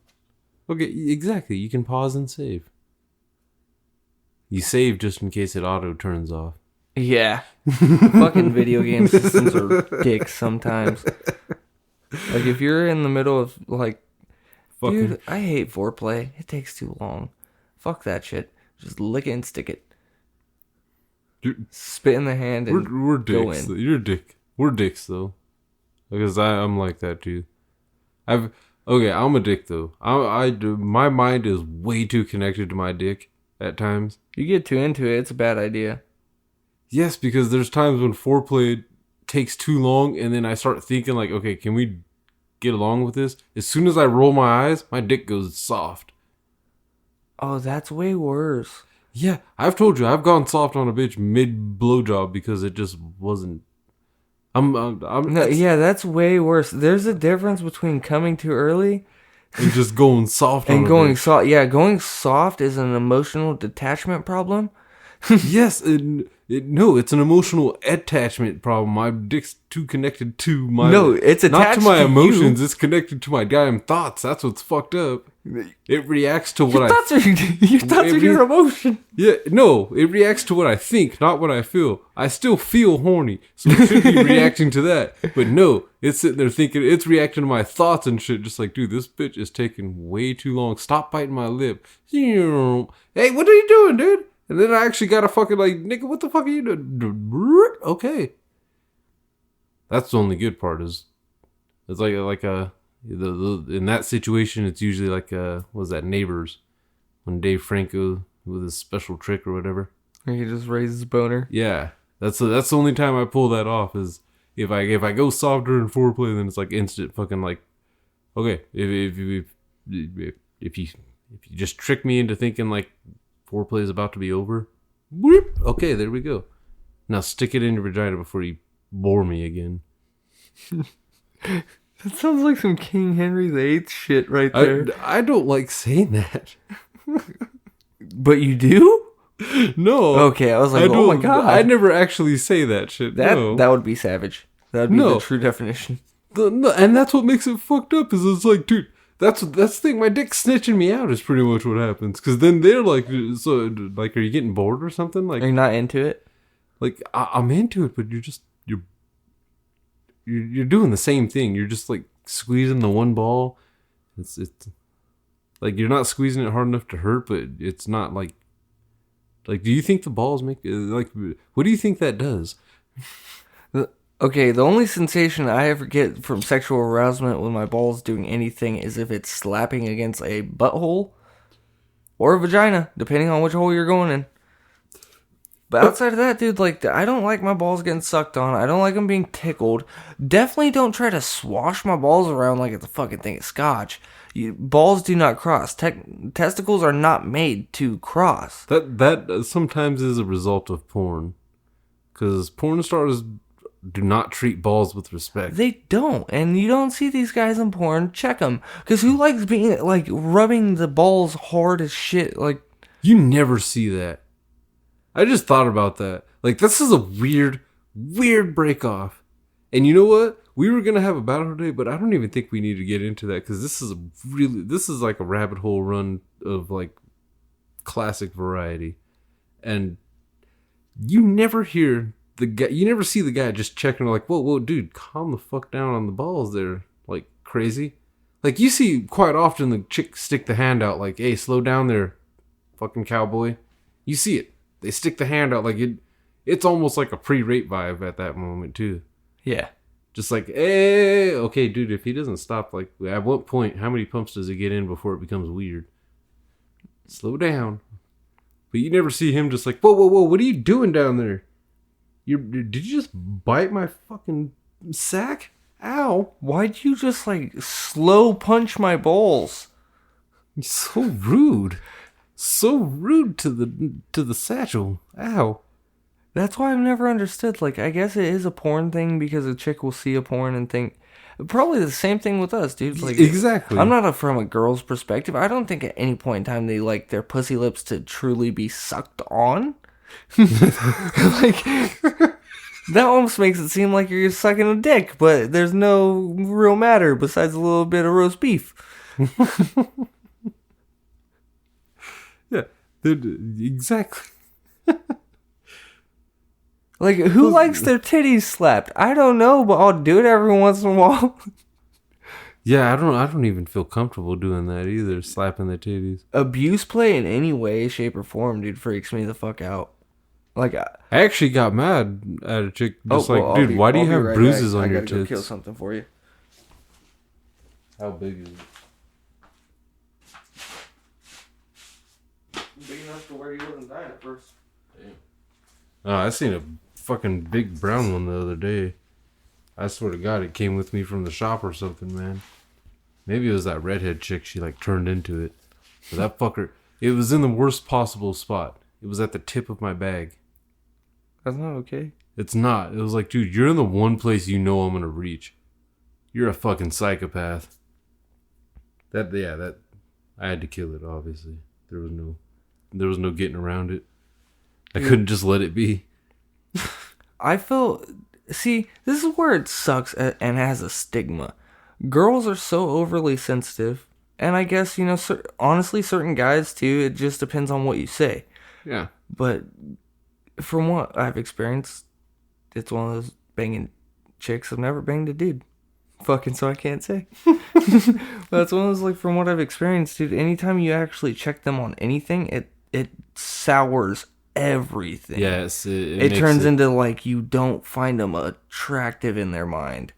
Okay, exactly. You can pause and save. You save just in case it auto turns off. Yeah. Fucking video game systems are dicks sometimes. Like, if you're in the middle of, like, Fucking dude, I hate foreplay. It takes too long. Fuck that shit. Just lick it and stick it. Dude, Spit in the hand and we're go dicks. in. You're a dick. We're dicks though, because I'm like that too. I'm a dick though. My mind is way too connected to my dick at times. You get too into it, it's a bad idea. Yes, because there's times when foreplay takes too long, and then I start thinking like, okay, can we get along with this? As soon as I roll my eyes, my dick goes soft. Oh, that's way worse. Yeah, I've told you, I've gone soft on a bitch mid blowjob because it just wasn't. No, yeah, that's way worse. There's a difference between coming too early and just going soft and on a going bitch. soft. Yeah, going soft is an emotional detachment problem. Yes, no, it's an emotional attachment problem. My dick's too connected to my... No, it's not attached to my to emotions. you. It's connected to my damn thoughts. That's what's fucked up. It reacts to what Your thoughts are your emotion. Yeah, no, it reacts to what I think, not what I feel. I still feel horny, so it should be reacting to that. But no, it's sitting there thinking, it's reacting to my thoughts and shit. Just like, dude, this bitch is taking way too long. Stop biting my lip. Hey, what are you doing, dude? And then I actually got to fucking like, nigga, what the fuck are you doing? Okay. That's the only good part is, it's like a, in that situation, it's usually like, what was that, Neighbors? When Dave Franco, with his special trick or whatever. He just raises boner. Yeah. That's the only time I pull that off is if I go soft during foreplay, then it's like instant fucking like, okay, if you just trick me into thinking like, foreplay is about to be over. Whoop. Okay, there we go. Now stick it in your vagina before you bore me again. That sounds like some King Henry VIII shit right there. I don't like saying that. But you do? No. Okay, I was like, oh my god. I never actually say that shit. That would be savage. That would be the true definition. And that's what makes it fucked up is it's like, dude, that's the thing. My dick snitching me out is pretty much what happens. Because then they're like, so like, are you getting bored or something? Like, are you not into it? Like, I'm into it, but you're doing the same thing. You're just like squeezing the one ball. It's like you're not squeezing it hard enough to hurt, but it's not like. Do you think the balls make like? What do you think that does? Okay, the only sensation I ever get from sexual arousal when my balls doing anything is if it's slapping against a butthole or a vagina, depending on which hole you're going in. But outside of that, dude, like, I don't like my balls getting sucked on. I don't like them being tickled. Definitely don't try to swash my balls around like it's a fucking thing of scotch. Balls do not cross. Testicles are not made to cross. That sometimes is a result of porn. Because porn stars do not treat balls with respect. They don't. And you don't see these guys in porn. Check them. Because who likes being, like, rubbing the balls hard as shit? Like, you never see that. I just thought about that. Like, this is a weird break off. And you know what? We were going to have a battle today, but I don't even think we need to get into that because this is like a rabbit hole run of like classic variety. And you never hear the guy, you never see the guy just checking like, whoa, dude, calm the fuck down on the balls there. Like crazy. Like you see quite often the chick stick the hand out like, hey, slow down there, fucking cowboy. You see it. They stick the hand out like it's almost like a pre-rape vibe at that moment too. Yeah. Just like, hey, okay, dude, if he doesn't stop, like, at what point, how many pumps does he get in before it becomes weird? Slow down. But you never see him just like, whoa, what are you doing down there? Did you just bite my fucking sack? Ow. Why'd you just, like, slow punch my balls? So rude. So rude to the satchel. Ow. That's why I've never understood. Like, I guess it is a porn thing because a chick will see a porn and think... Probably the same thing with us, dude. Like, exactly. I'm not from a girl's perspective. I don't think at any point in time they like their pussy lips to truly be sucked on. Like, that almost makes it seem like you're sucking a dick, but there's no real matter besides a little bit of roast beef. Yeah, exactly. Like, who likes their titties slapped? I don't know, but I'll do it every once in a while. Yeah, I don't even feel comfortable doing that either, slapping the titties. Abuse play in any way, shape, or form, dude, freaks me the fuck out. Like, I actually got mad at a chick, just well, dude, why do you have right bruises back. on your tits? I gotta tits? go kill something for you. How big is it? Big enough to where you wouldn't die at first. Damn. I seen a fucking big brown one the other day. I swear to God, it came with me from the shop or something, man. Maybe it was that redhead chick. She like turned into it. But that fucker, it was in the worst possible spot. It was at the tip of my bag. That's not okay. It's not. It was like, dude, you're in the one place you know I'm gonna reach. You're a fucking psychopath. That I had to kill it. Obviously, there was no getting around it. I couldn't just let it be. I feel. See, this is where it sucks and has a stigma. Girls are so overly sensitive, and I guess honestly, certain guys too. It just depends on what you say. Yeah. But from what I've experienced, it's one of those banging chicks. I've never banged a dude. Fucking, so I can't say. But it's one of those, like, from what I've experienced, dude, anytime you actually check them on anything, it sours everything. Yes. It turns into, like, you don't find them attractive in their mind.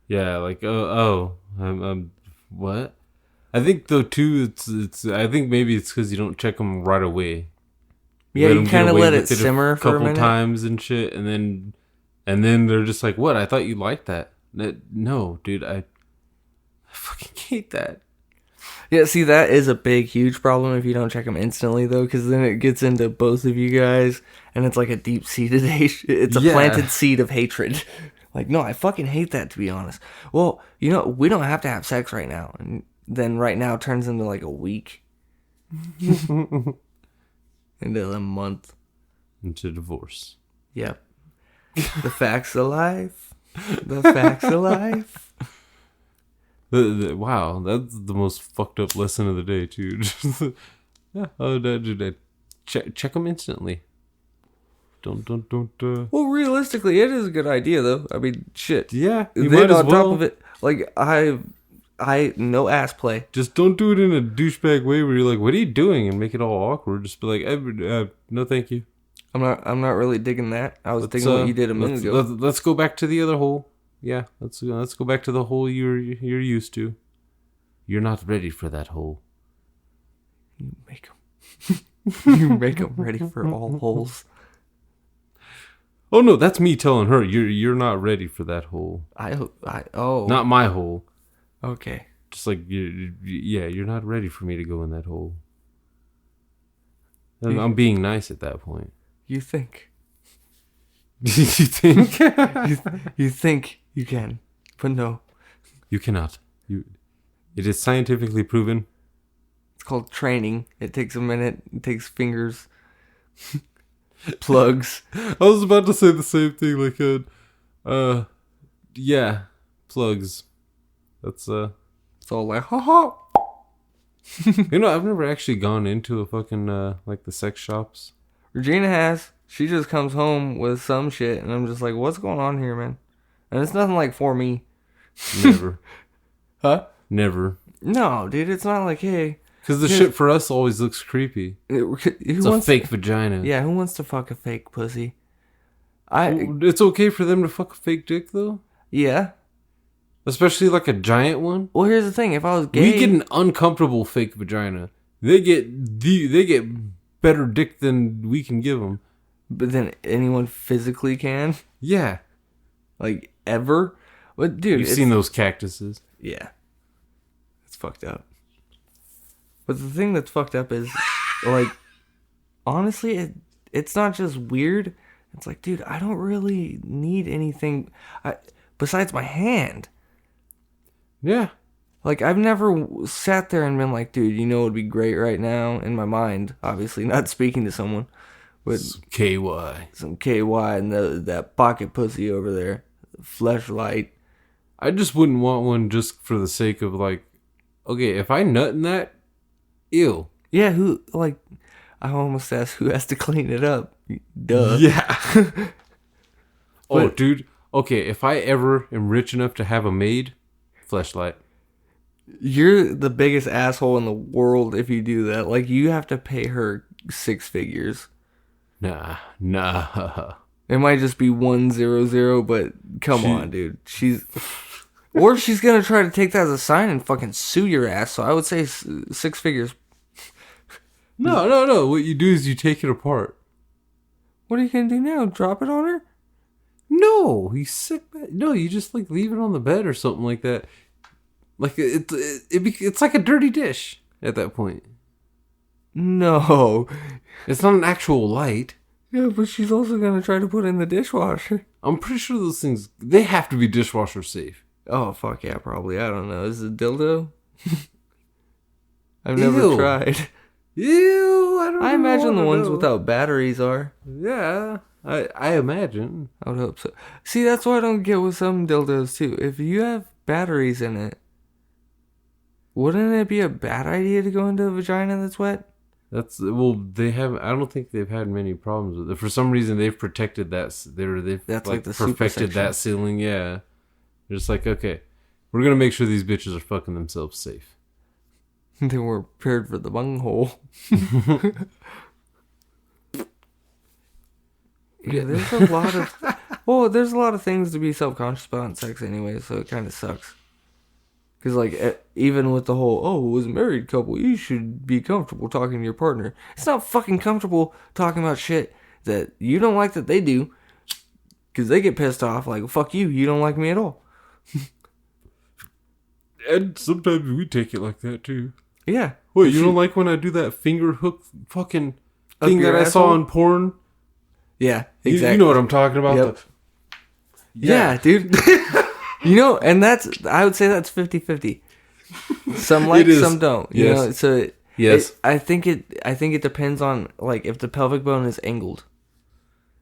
Yeah, like, what? I think, though, too, I think maybe it's because you don't check them right away. Yeah, you kind of let it simmer for a minute. Couple times and shit, and then they're just like, what? I thought you liked that. No, dude, I fucking hate that. Yeah, see, that is a big, huge problem if you don't check them instantly, though, because then it gets into both of you guys, and it's like a deep-seated hate. It's a planted seed of hatred. Like, no, I fucking hate that, to be honest. Well, we don't have to have sex right now. And then right now turns into, like, a week. Into a month. Into divorce. Yep. The facts of life. The facts of life. Wow, that's the most fucked up lesson of the day, too. Yeah, check them instantly. Don't. Well, realistically, it is a good idea, though. I mean, shit. Yeah, you then might as on well. top of it, like I no ass play. Just don't do it in a douchebag way where you're like, "What are you doing?" and make it all awkward. Just be like, "No, thank you." I'm not really digging that. I was digging what you did a minute ago. Let's go back to the other hole. Yeah, let's go back to the hole you're used to. You're not ready for that hole. You make them ready for all holes. Oh no, that's me telling her you're not ready for that hole. Not my hole. Okay. Just like you're not ready for me to go in that hole. And I'm being nice at that point. You think? You think? You think you can, but no. You cannot. It is scientifically proven. It's called training. It takes a minute. It takes fingers. Plugs. I was about to say the same thing. Like, yeah, plugs. That's It's all like, ha ha. I've never actually gone into a fucking like the sex shops. Regina has. She just comes home with some shit, and I'm just like, what's going on here, man? And it's nothing like for me. Never. Huh? Never. No, dude, it's not like, hey. Because the shit for us always looks creepy. It's a fake vagina. Yeah, who wants to fuck a fake pussy? It's okay for them to fuck a fake dick, though? Yeah. Especially like a giant one? Well, here's the thing. If I was gay... We get an uncomfortable fake vagina. They get better dick than we can give them. But then anyone physically can? Yeah. Like, ever? But, dude... You've seen those cactuses. Yeah. It's fucked up. But the thing that's fucked up is, like, honestly, it's not just weird. It's like, dude, I don't really need anything besides my hand. Yeah. Like, I've never sat there and been like, dude, what would be great right now in my mind? Obviously, not speaking to someone. But some KY. Some KY and that pocket pussy over there. Fleshlight. I just wouldn't want one just for the sake of, like, okay, if I nut in that, ew. Yeah, I almost asked who has to clean it up. Duh. Yeah. Oh, dude. Okay, if I ever am rich enough to have a maid, Fleshlight. You're the biggest asshole in the world if you do that. Like, you have to pay her 6 figures. Nah. It might just be 100, but come on, dude. Or she's gonna try to take that as a sign and fucking sue your ass. So I would say 6 figures. No. What you do is you take it apart. What are you gonna do now? Drop it on her? No, he's sick. No, you just like leave it on the bed or something like that. Like it's like a dirty dish at that point. No. It's not an actual light. Yeah, but she's also gonna try to put it in the dishwasher. I'm pretty sure those things, they have to be dishwasher safe. Oh, fuck yeah, probably. I don't know. Is it a dildo? I've never tried. Ew, I don't know. I imagine the ones without batteries are. Yeah, I imagine. I would hope so. See, that's what I don't get with some dildos, too. If you have batteries in it, wouldn't it be a bad idea to go into a vagina that's wet? They have. I don't think they've had many problems with it. For some reason, they've protected that. That's like the perfected that ceiling. Yeah, they're just like, okay, we're gonna make sure these bitches are fucking themselves safe. They were prepared for the bunghole. Yeah, there's a lot of. Well, there's a lot of things to be self-conscious about in sex anyway, so it kind of sucks. Because, like, even with the whole, oh, it was a married couple, you should be comfortable talking to your partner. It's not fucking comfortable talking about shit that you don't like that they do. Because they get pissed off, like, fuck you, you don't like me at all. And sometimes we take it like that, too. Yeah. Wait, you don't like when I do that finger hook fucking thing that I saw in porn? Yeah, exactly. You know what I'm talking about? Yep. Yeah, dude. You know, and I would say that's 50-50. Some like, some don't. You know, so yes. I think it depends on, like, if the pelvic bone is angled.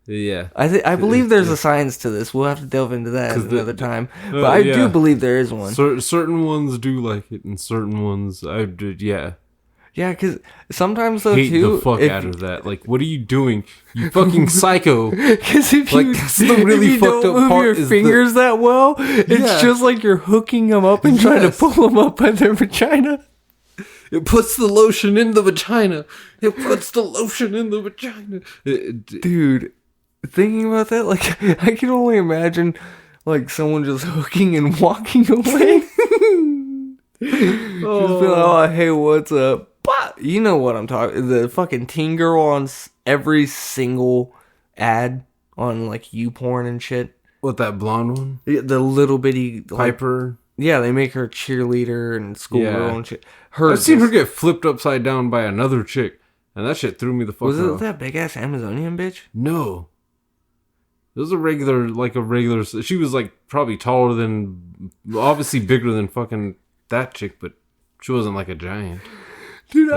Yeah. I believe there's a science to this. We'll have to delve into that another time. But I do believe there is one. Certain ones do like it, and certain ones yeah. Yeah, because sometimes though hate too, the fuck out of that. Like, what are you doing, you fucking psycho? Because if like, that's the really fucked up don't part. Move your fingers that well, it's just like you're hooking them up and trying to pull them up by their vagina. It puts the lotion in the vagina. It puts the lotion in the vagina. Dude, thinking about that, like, I can only imagine, like, someone just hooking and walking away. Just be like, oh, hey, what's up? You know what I'm talking. The fucking teen girl on every single ad on, like, YouPorn and shit. What, that blonde one? Yeah, the little bitty Piper. Yeah, they make her cheerleader and schoolgirl and shit. I've seen her get flipped upside down by another chick, and that shit threw me the fuck off. Was it that big ass Amazonian bitch? No. It was a regular. She was like probably taller than, obviously bigger than fucking that chick, but she wasn't like a giant. Dude,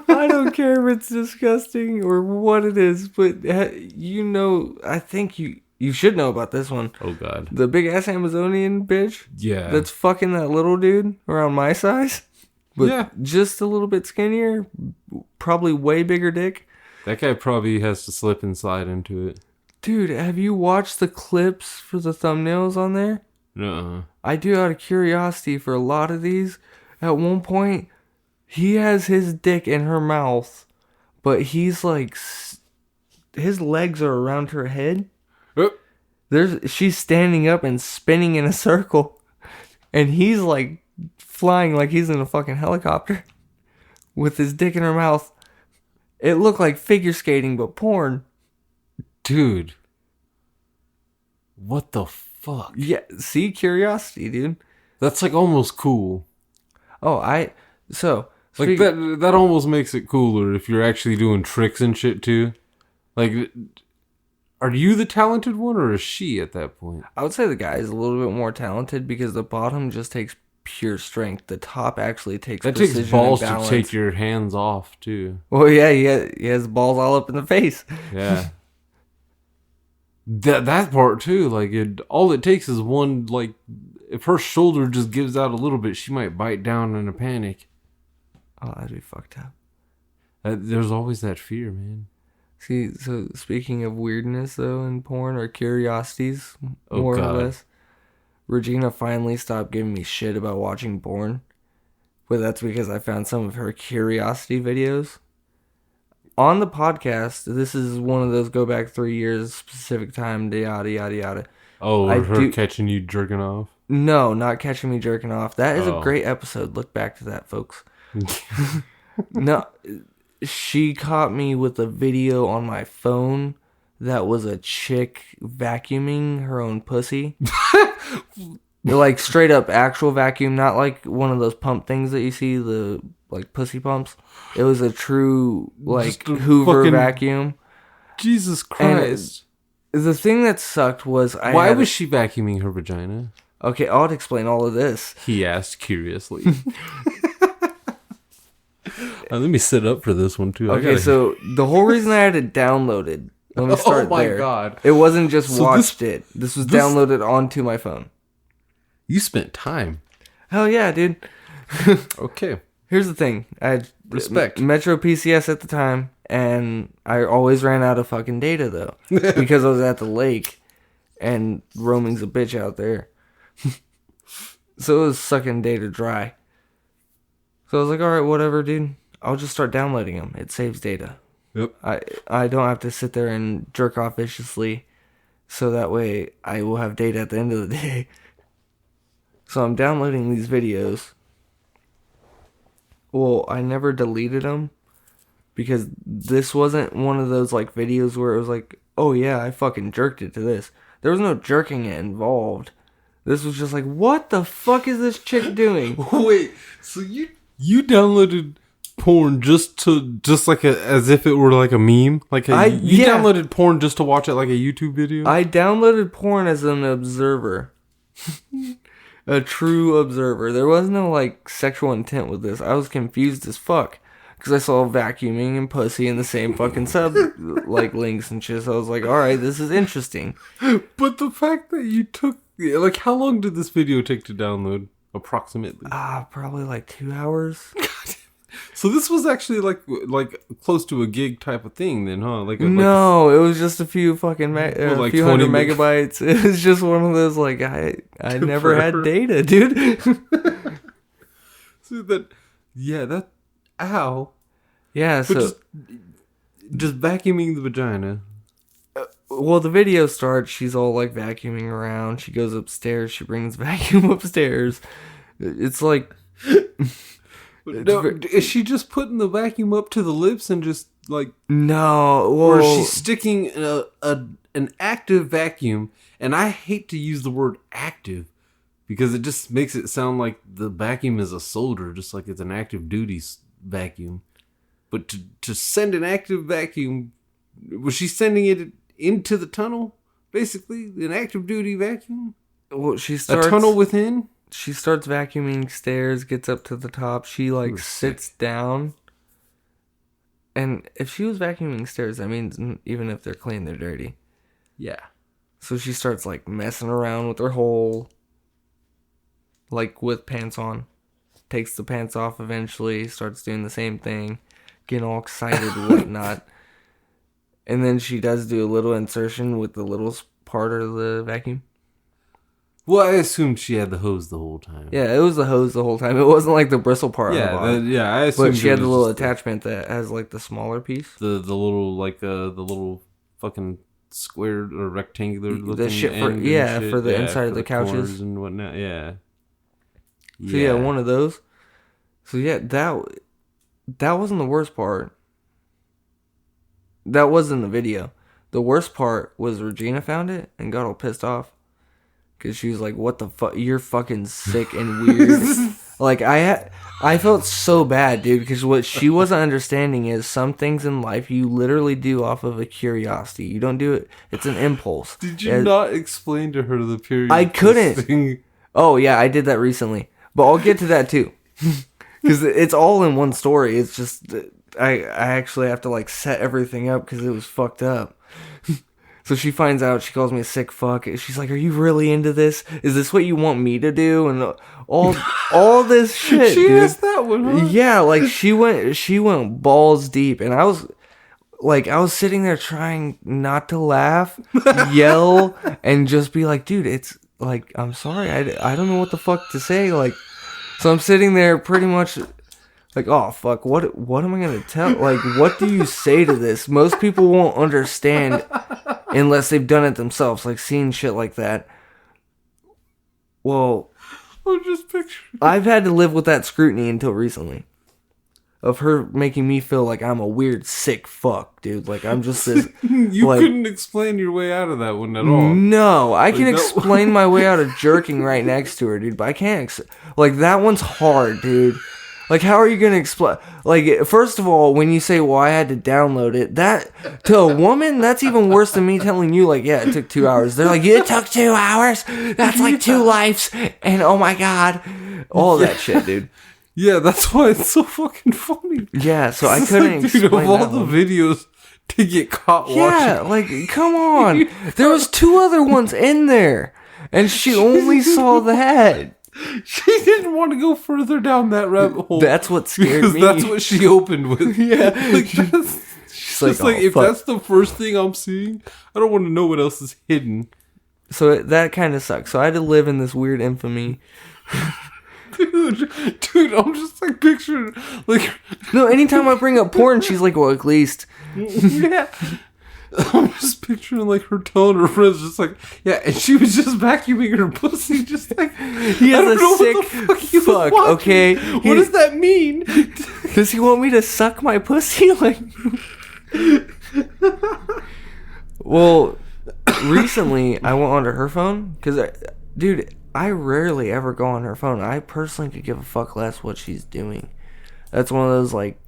I don't care if it's disgusting or what it is, but you know, I think you should know about this one. Oh God, the big ass Amazonian bitch. Yeah, that's fucking that little dude around my size, but just a little bit skinnier, probably way bigger dick. That guy probably has to slip and slide into it. Dude, have you watched the clips for the thumbnails on there? No. I do out of curiosity for a lot of these. At one point, he has his dick in her mouth, but he's like, his legs are around her head. She's standing up and spinning in a circle, and he's like flying like he's in a fucking helicopter with his dick in her mouth. It looked like figure skating, but porn. Dude. What the fuck? Yeah, see, curiosity, dude. That's like almost cool. Oh, like that almost makes it cooler if you're actually doing tricks and shit too. Like, are you the talented one or is she at that point? I would say the guy is a little bit more talented because the bottom just takes pure strength. The top actually takes precision. That takes balls to take your hands off too. Well, yeah, he has balls all up in the face. Yeah. That part too, like, all it takes is one, like, if her shoulder just gives out a little bit, she might bite down in a panic. Oh, that'd be fucked up. There's always that fear, man. See, so speaking of weirdness, though, in porn, or curiosities, more or less, Regina finally stopped giving me shit about watching porn. But that's because I found some of her curiosity videos. On the podcast, this is one of those go back 3 years, specific time, yada, yada, yada. Oh, her catching you jerking off? No, not catching me jerking off. That is a great episode. Look back to that, folks. No, she caught me with a video on my phone that was a chick vacuuming her own pussy. Like straight up actual vacuum, not like one of those pump things that you see, the like pussy pumps. It was a true like Hoover vacuum. Jesus Christ. And the thing that sucked was why was she vacuuming her vagina? Okay, I'll explain all of this. He asked curiously. Let me sit up for this one too. Okay, so the whole reason I had it downloaded. Let me start there. Oh my god! It wasn't just watched it. This was downloaded onto my phone. You spent time. Hell yeah, dude. Okay. Here's the thing. I had respect Metro PCS at the time, and I always ran out of fucking data though because I was at the lake, and roaming's a bitch out there. So it was sucking data dry. So I was like, all right, whatever, dude. I'll just start downloading them. It saves data. Yep. I don't have to sit there and jerk off viciously, so that way I will have data at the end of the day. So I'm downloading these videos. Well, I never deleted them because this wasn't one of those like videos where it was like, oh yeah, I fucking jerked it to this. There was no jerking it involved. This was just like, what the fuck is this chick doing? Wait, so you downloaded porn just like as if it were like a meme? Like you downloaded porn just to watch it like a YouTube video? I downloaded porn as an observer. A true observer. There was no like sexual intent with this. I was confused as fuck because I saw vacuuming and pussy in the same fucking sub like links and shit. So I was like, all right, this is interesting. But the fact that you took like, how long did this video take to download approximately? Probably like 2 hours. So this was actually like close to a gig type of thing then, huh? No, it was just a few fucking a few hundred megabytes. It was just one of those like I never had data, dude. So that ow. Yeah, but so just vacuuming the vagina. Well, the video starts. She's all like vacuuming around. She goes upstairs. She brings vacuum upstairs. It's like. No, is she just putting the vacuum up to the lips and just like no? Or is she sticking an active vacuum? And I hate to use the word active because it just makes it sound like the vacuum is a soldier, just like it's an active duty vacuum. But to send an active vacuum, was she sending it into the tunnel? Basically, an active duty vacuum. Well, she starts a tunnel within. She starts vacuuming stairs, gets up to the top. She like sits down. And if she was vacuuming stairs, that means even if they're clean, they're dirty. Yeah. So she starts like messing around with her hole. Like with pants on. Takes the pants off eventually. Starts doing the same thing. Getting all excited and whatnot. And then she does do a little insertion with the little part of the vacuum. Well, I assumed she had the hose the whole time. Yeah, it was the hose the whole time. It wasn't like the bristle part. Yeah, on the bottom. I assumed. But she had the little attachment that has like the smaller piece. The little the little fucking square or rectangular looking the shit for for the inside of the couches and whatnot. Yeah. So yeah, one of those. So yeah, that wasn't the worst part. That wasn't the video. The worst part was Regina found it and got all pissed off. Because she was like, what the fuck? You're fucking sick and weird. Like, I felt so bad, dude. Because what she wasn't understanding is some things in life you literally do off of a curiosity. You don't do it. It's an impulse. Did you not explain to her the period? I couldn't. Thing? Oh, yeah. I did that recently. But I'll get to that, too. Because it's all in one story. It's just... I actually have to, like, set everything up because it was fucked up. So she finds out, she calls me a sick fuck. She's like, are you really into this? Is this what you want me to do? And all this shit, she dude. asked that one, huh? Yeah, like she went balls deep. And I was sitting there trying not to laugh, yell, and just be like, dude, it's like, I'm sorry. I don't know what the fuck to say. Like, so I'm sitting there pretty much like, oh, fuck, what am I going to tell? Like, what do you say to this? Most people won't understand unless they've done it themselves, like seeing shit like that. Well, I'm just picturing. I've had to live with that scrutiny until recently. of her making me feel like I'm a weird, sick fuck, dude. Like, I'm just this... You like, couldn't explain your way out of that one at all. No, I can that- explain my way out of jerking right next to her, dude, but I can't... Like, that one's hard, dude. Like, how are you going to explain... Like, first of all, when you say, well, I had to download it, that... To a woman, that's even worse than me telling you, like, yeah, it took 2 hours. They're like, it took 2 hours? That's like 2 lives. And, oh my God. All that shit, dude. Yeah, that's why it's so fucking funny. Yeah, so I It's couldn't like, dude, explain of all that the one. videos to get caught Yeah, watching. like, come on. There was 2 other ones in there. And she only saw that. She didn't want to go further down that rabbit hole. That's what scared because me. that's what she opened with. Yeah. Like, that's, She's like, it's like, "Oh, if fuck." that's the first thing I'm seeing, I don't want to know what else is hidden. So that kind of sucks. So I had to live in this weird infamy. Dude, I'm just like picturing, like, No, anytime I bring up porn, she's like, well, at least. yeah. I'm just picturing like her telling her friends, just like, yeah, and she was just vacuuming her pussy, just like, He has I don't a know sick what the fuck he was fuck, watching. okay? What does that mean? Does he want me to suck my pussy? Like, well, recently I went onto her phone because, dude, I rarely ever go on her phone. I personally could give a fuck less what she's doing. That's one of those, like,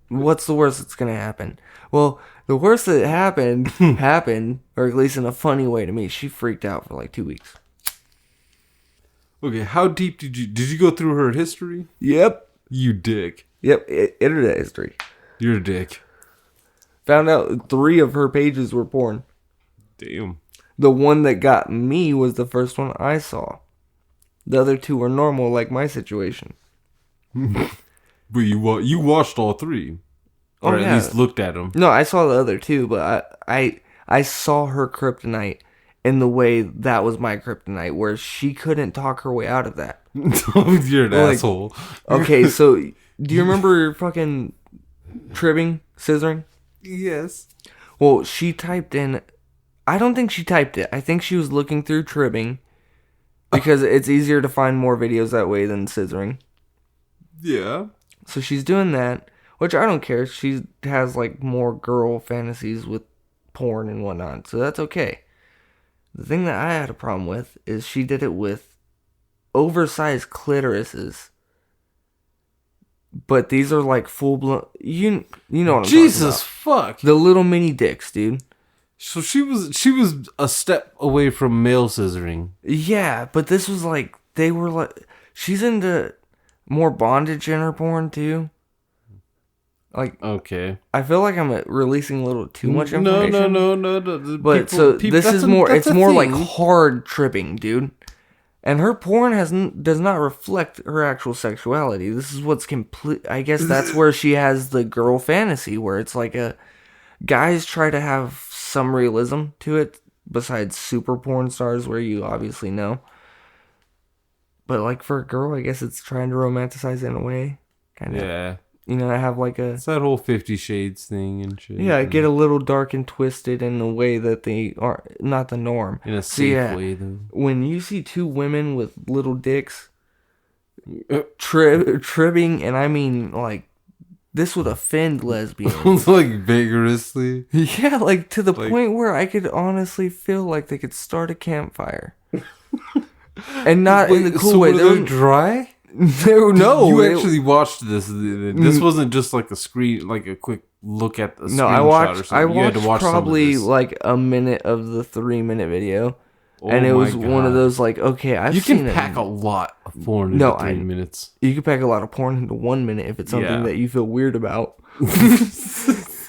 what's the worst that's gonna happen? Well, the worst that happened happened, or at least in a funny way to me. She freaked out for like 2 weeks. Okay, how deep did you go through her history? Yep. You dick. Yep. Internet history. You're a dick. Found out 3 of her pages were porn. Damn. The one that got me was the first one I saw. The other 2 were normal, like my situation. But you watched all 3. Or yeah. at least looked at them. No, I saw the other 2, but I saw her kryptonite in the way that was my kryptonite, where she couldn't talk her way out of that. You're an Like, asshole. Okay, so do you remember fucking tribbing, scissoring? Yes. Well, she typed in... I don't think she typed it. I think she was looking through tribbing because it's easier to find more videos that way than scissoring. Yeah. So she's doing that, which I don't care. She has like more girl fantasies with porn and whatnot, so that's okay. The thing that I had a problem with is she did it with oversized clitorises. But these are like full blown. You know what I'm Jesus talking about. fuck. The little mini dicks, dude. So she was a step away from male scissoring. Yeah, but this was like they were like she's into more bondage in her porn too. Like, Okay. I feel like I'm releasing a little too much information. No. But this is more. It's more like hard tripping, dude. And her porn does not reflect her actual sexuality. This is what's complete. I guess that's where she has the girl fantasy, where it's like guys try to have some realism to it, besides super porn stars, where you obviously know. But like for a girl, I guess it's trying to romanticize it in a way, kind of. Yeah. You know, I have like It's that whole 50 Shades thing and shit. yeah, get a little dark and twisted in a way that they are not the norm. In a So, safe yeah, way, though. when you see 2 women with little dicks tribbing, and I mean like this would offend lesbians. Like vigorously. Yeah, like to the Like- point where I could honestly feel like they could start a campfire. And not in the cool so way. were They they dry? no, You it- actually watched this. This wasn't just like a screen, like a quick look at the no, screenshot I or watched. something. I You had watched to watch some of probably this. like a minute of the 3-minute video, Oh and it my was one of God. those like, okay, I've You seen can it. pack a lot of porn into No, 3 minutes. You can pack a lot of porn into 1 minute if it's something Yeah. that you feel weird about.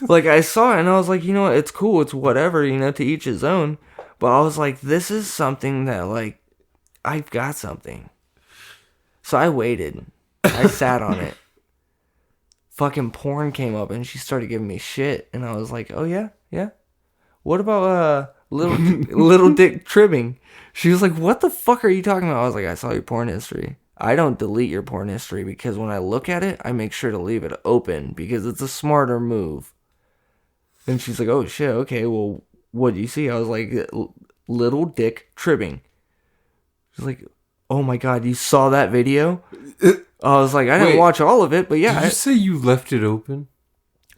Like I saw it and I was like, you know what, it's cool, it's whatever, you know, to each his own. But I was like, this is something that like I've got something. So I waited. I sat on it. Fucking porn came up and she started giving me shit and I was like, oh yeah? What about little dick trimming? She was like, what the fuck are you talking about? I was like, I saw your porn history. I don't delete your porn history because when I look at it, I make sure to leave it open because it's a smarter move. And she's like, oh shit, okay, well, what do you see? I was like, little dick trimming. She's like, oh my god, you saw that video? I was like, I didn't Wait, watch all of it, but yeah. Did you say you left it open?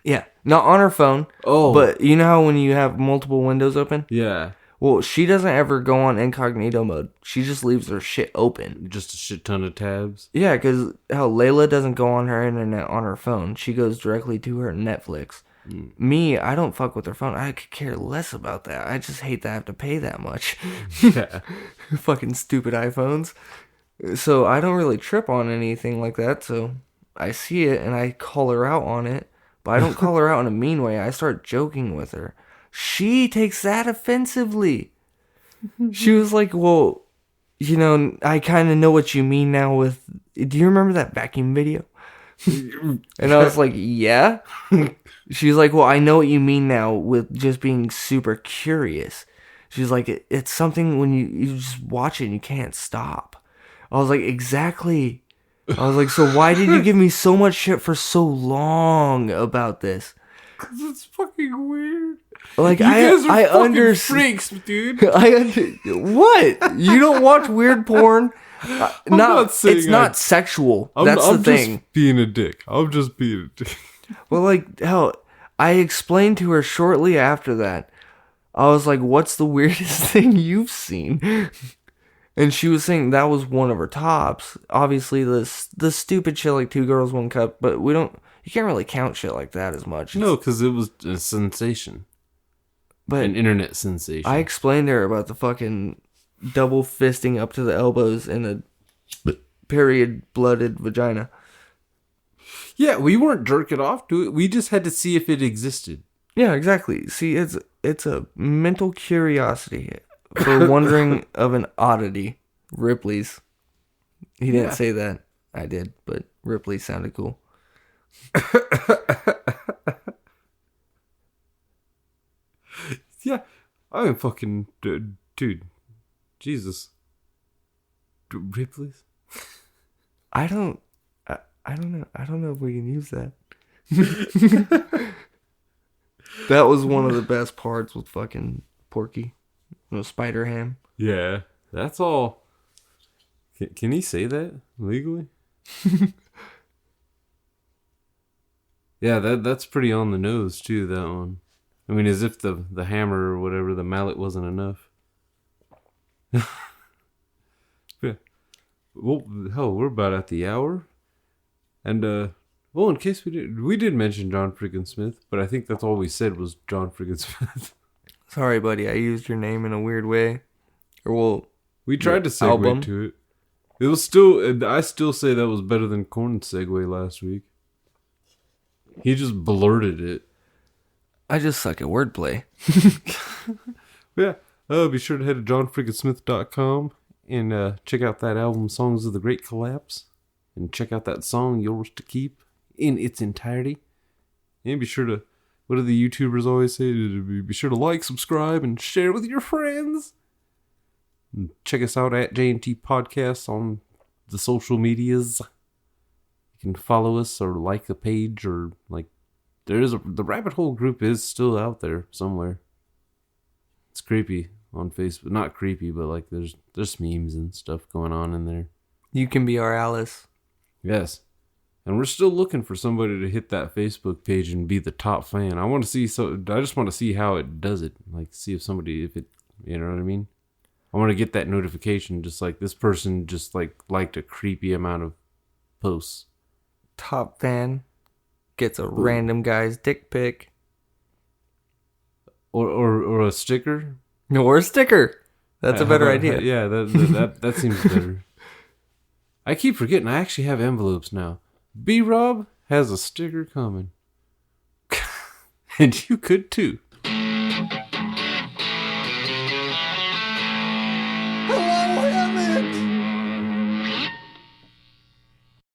Yeah. Not on her phone. Oh. But you know how when you have multiple windows open? Yeah. Well, she doesn't ever go on incognito mode. She just leaves her shit open. Just a shit ton of tabs. Yeah, because how Layla doesn't go on her internet on her phone. She goes directly to her Netflix. Me, I don't fuck with her phone. I could care less about that. I just hate that I have to pay that much. Yeah. Fucking stupid iPhones. So I don't really trip on anything like that. So I see it and I call her out on it. But I don't call her out in a mean way. I start joking with her. She takes that offensively. She was like, well, you know, I kind of know what you mean now with... Do you remember that vacuum video? And I was like, yeah. She's like, well, I know what you mean now with just being super curious. She's like, it's something when you just watch it and you can't stop. I was like, exactly. I was like, so why did you give me so much shit for so long about this? Because it's fucking weird. Like, You guys are I fucking understand. freaks, dude. What? You don't watch weird porn? not saying it's not sexual. That's the thing. Just being a dick. I'm just being a dick. Well, like, hell, I explained to her shortly after that. I was like, what's the weirdest thing you've seen? And she was saying that was one of her tops. Obviously, the stupid shit like 2 Girls, 1 Cup, but you can't really count shit like that as much. No, because it was a sensation. But an internet sensation. I explained to her about the fucking double fisting up to the elbows in a period blooded vagina. Yeah, we weren't jerking off to it. We just had to see if it existed. Yeah, exactly. See, it's a mental curiosity for wondering of an oddity. Ripley's. He didn't say that. I did, but Ripley sounded cool. Yeah, I mean, fucking dude, Jesus, Ripley's. I don't know. I don't know if we can use that. That was one of the best parts with fucking Porky. Spider Ham. Yeah, that's all. Can he say that legally? Yeah, that's pretty on the nose too. That one. I mean, as if the hammer or whatever, the mallet wasn't enough. Yeah. Well, hell, we're about at the hour. And, well, in case we did mention John Frickin Smith, but I think that's all we said was John Frickin Smith. Sorry, buddy, I used your name in a weird way. Or, well... We tried to segue album. to it. It was still... I still say that was better than Korn's segue last week. He just blurted it. I just suck at wordplay. Yeah. Be sure to head to johnfrickinsmith.com and check out that album, Songs of the Great Collapse. And check out that song, Yours to Keep, in its entirety. And be sure to... What do the YouTubers always say? Be sure to like, subscribe, and share with your friends. And check us out at J&T Podcasts on the social medias. You can follow us or like the page or like the rabbit hole group is still out there somewhere. It's creepy on Facebook. Not creepy, but like there's memes and stuff going on in there. You can be our Alice. Yes. And we're still looking for somebody to hit that Facebook page and be the top fan. I just want to see how it does it. Like, see if it, you know what I mean? I want to get that notification just like this person just like liked a creepy amount of posts. Top fan gets a random guy's dick pic. Or a sticker. Or a sticker. That's a better idea. Yeah, that seems better. I keep forgetting I actually have envelopes now. B-Rob has a sticker coming. And you could too.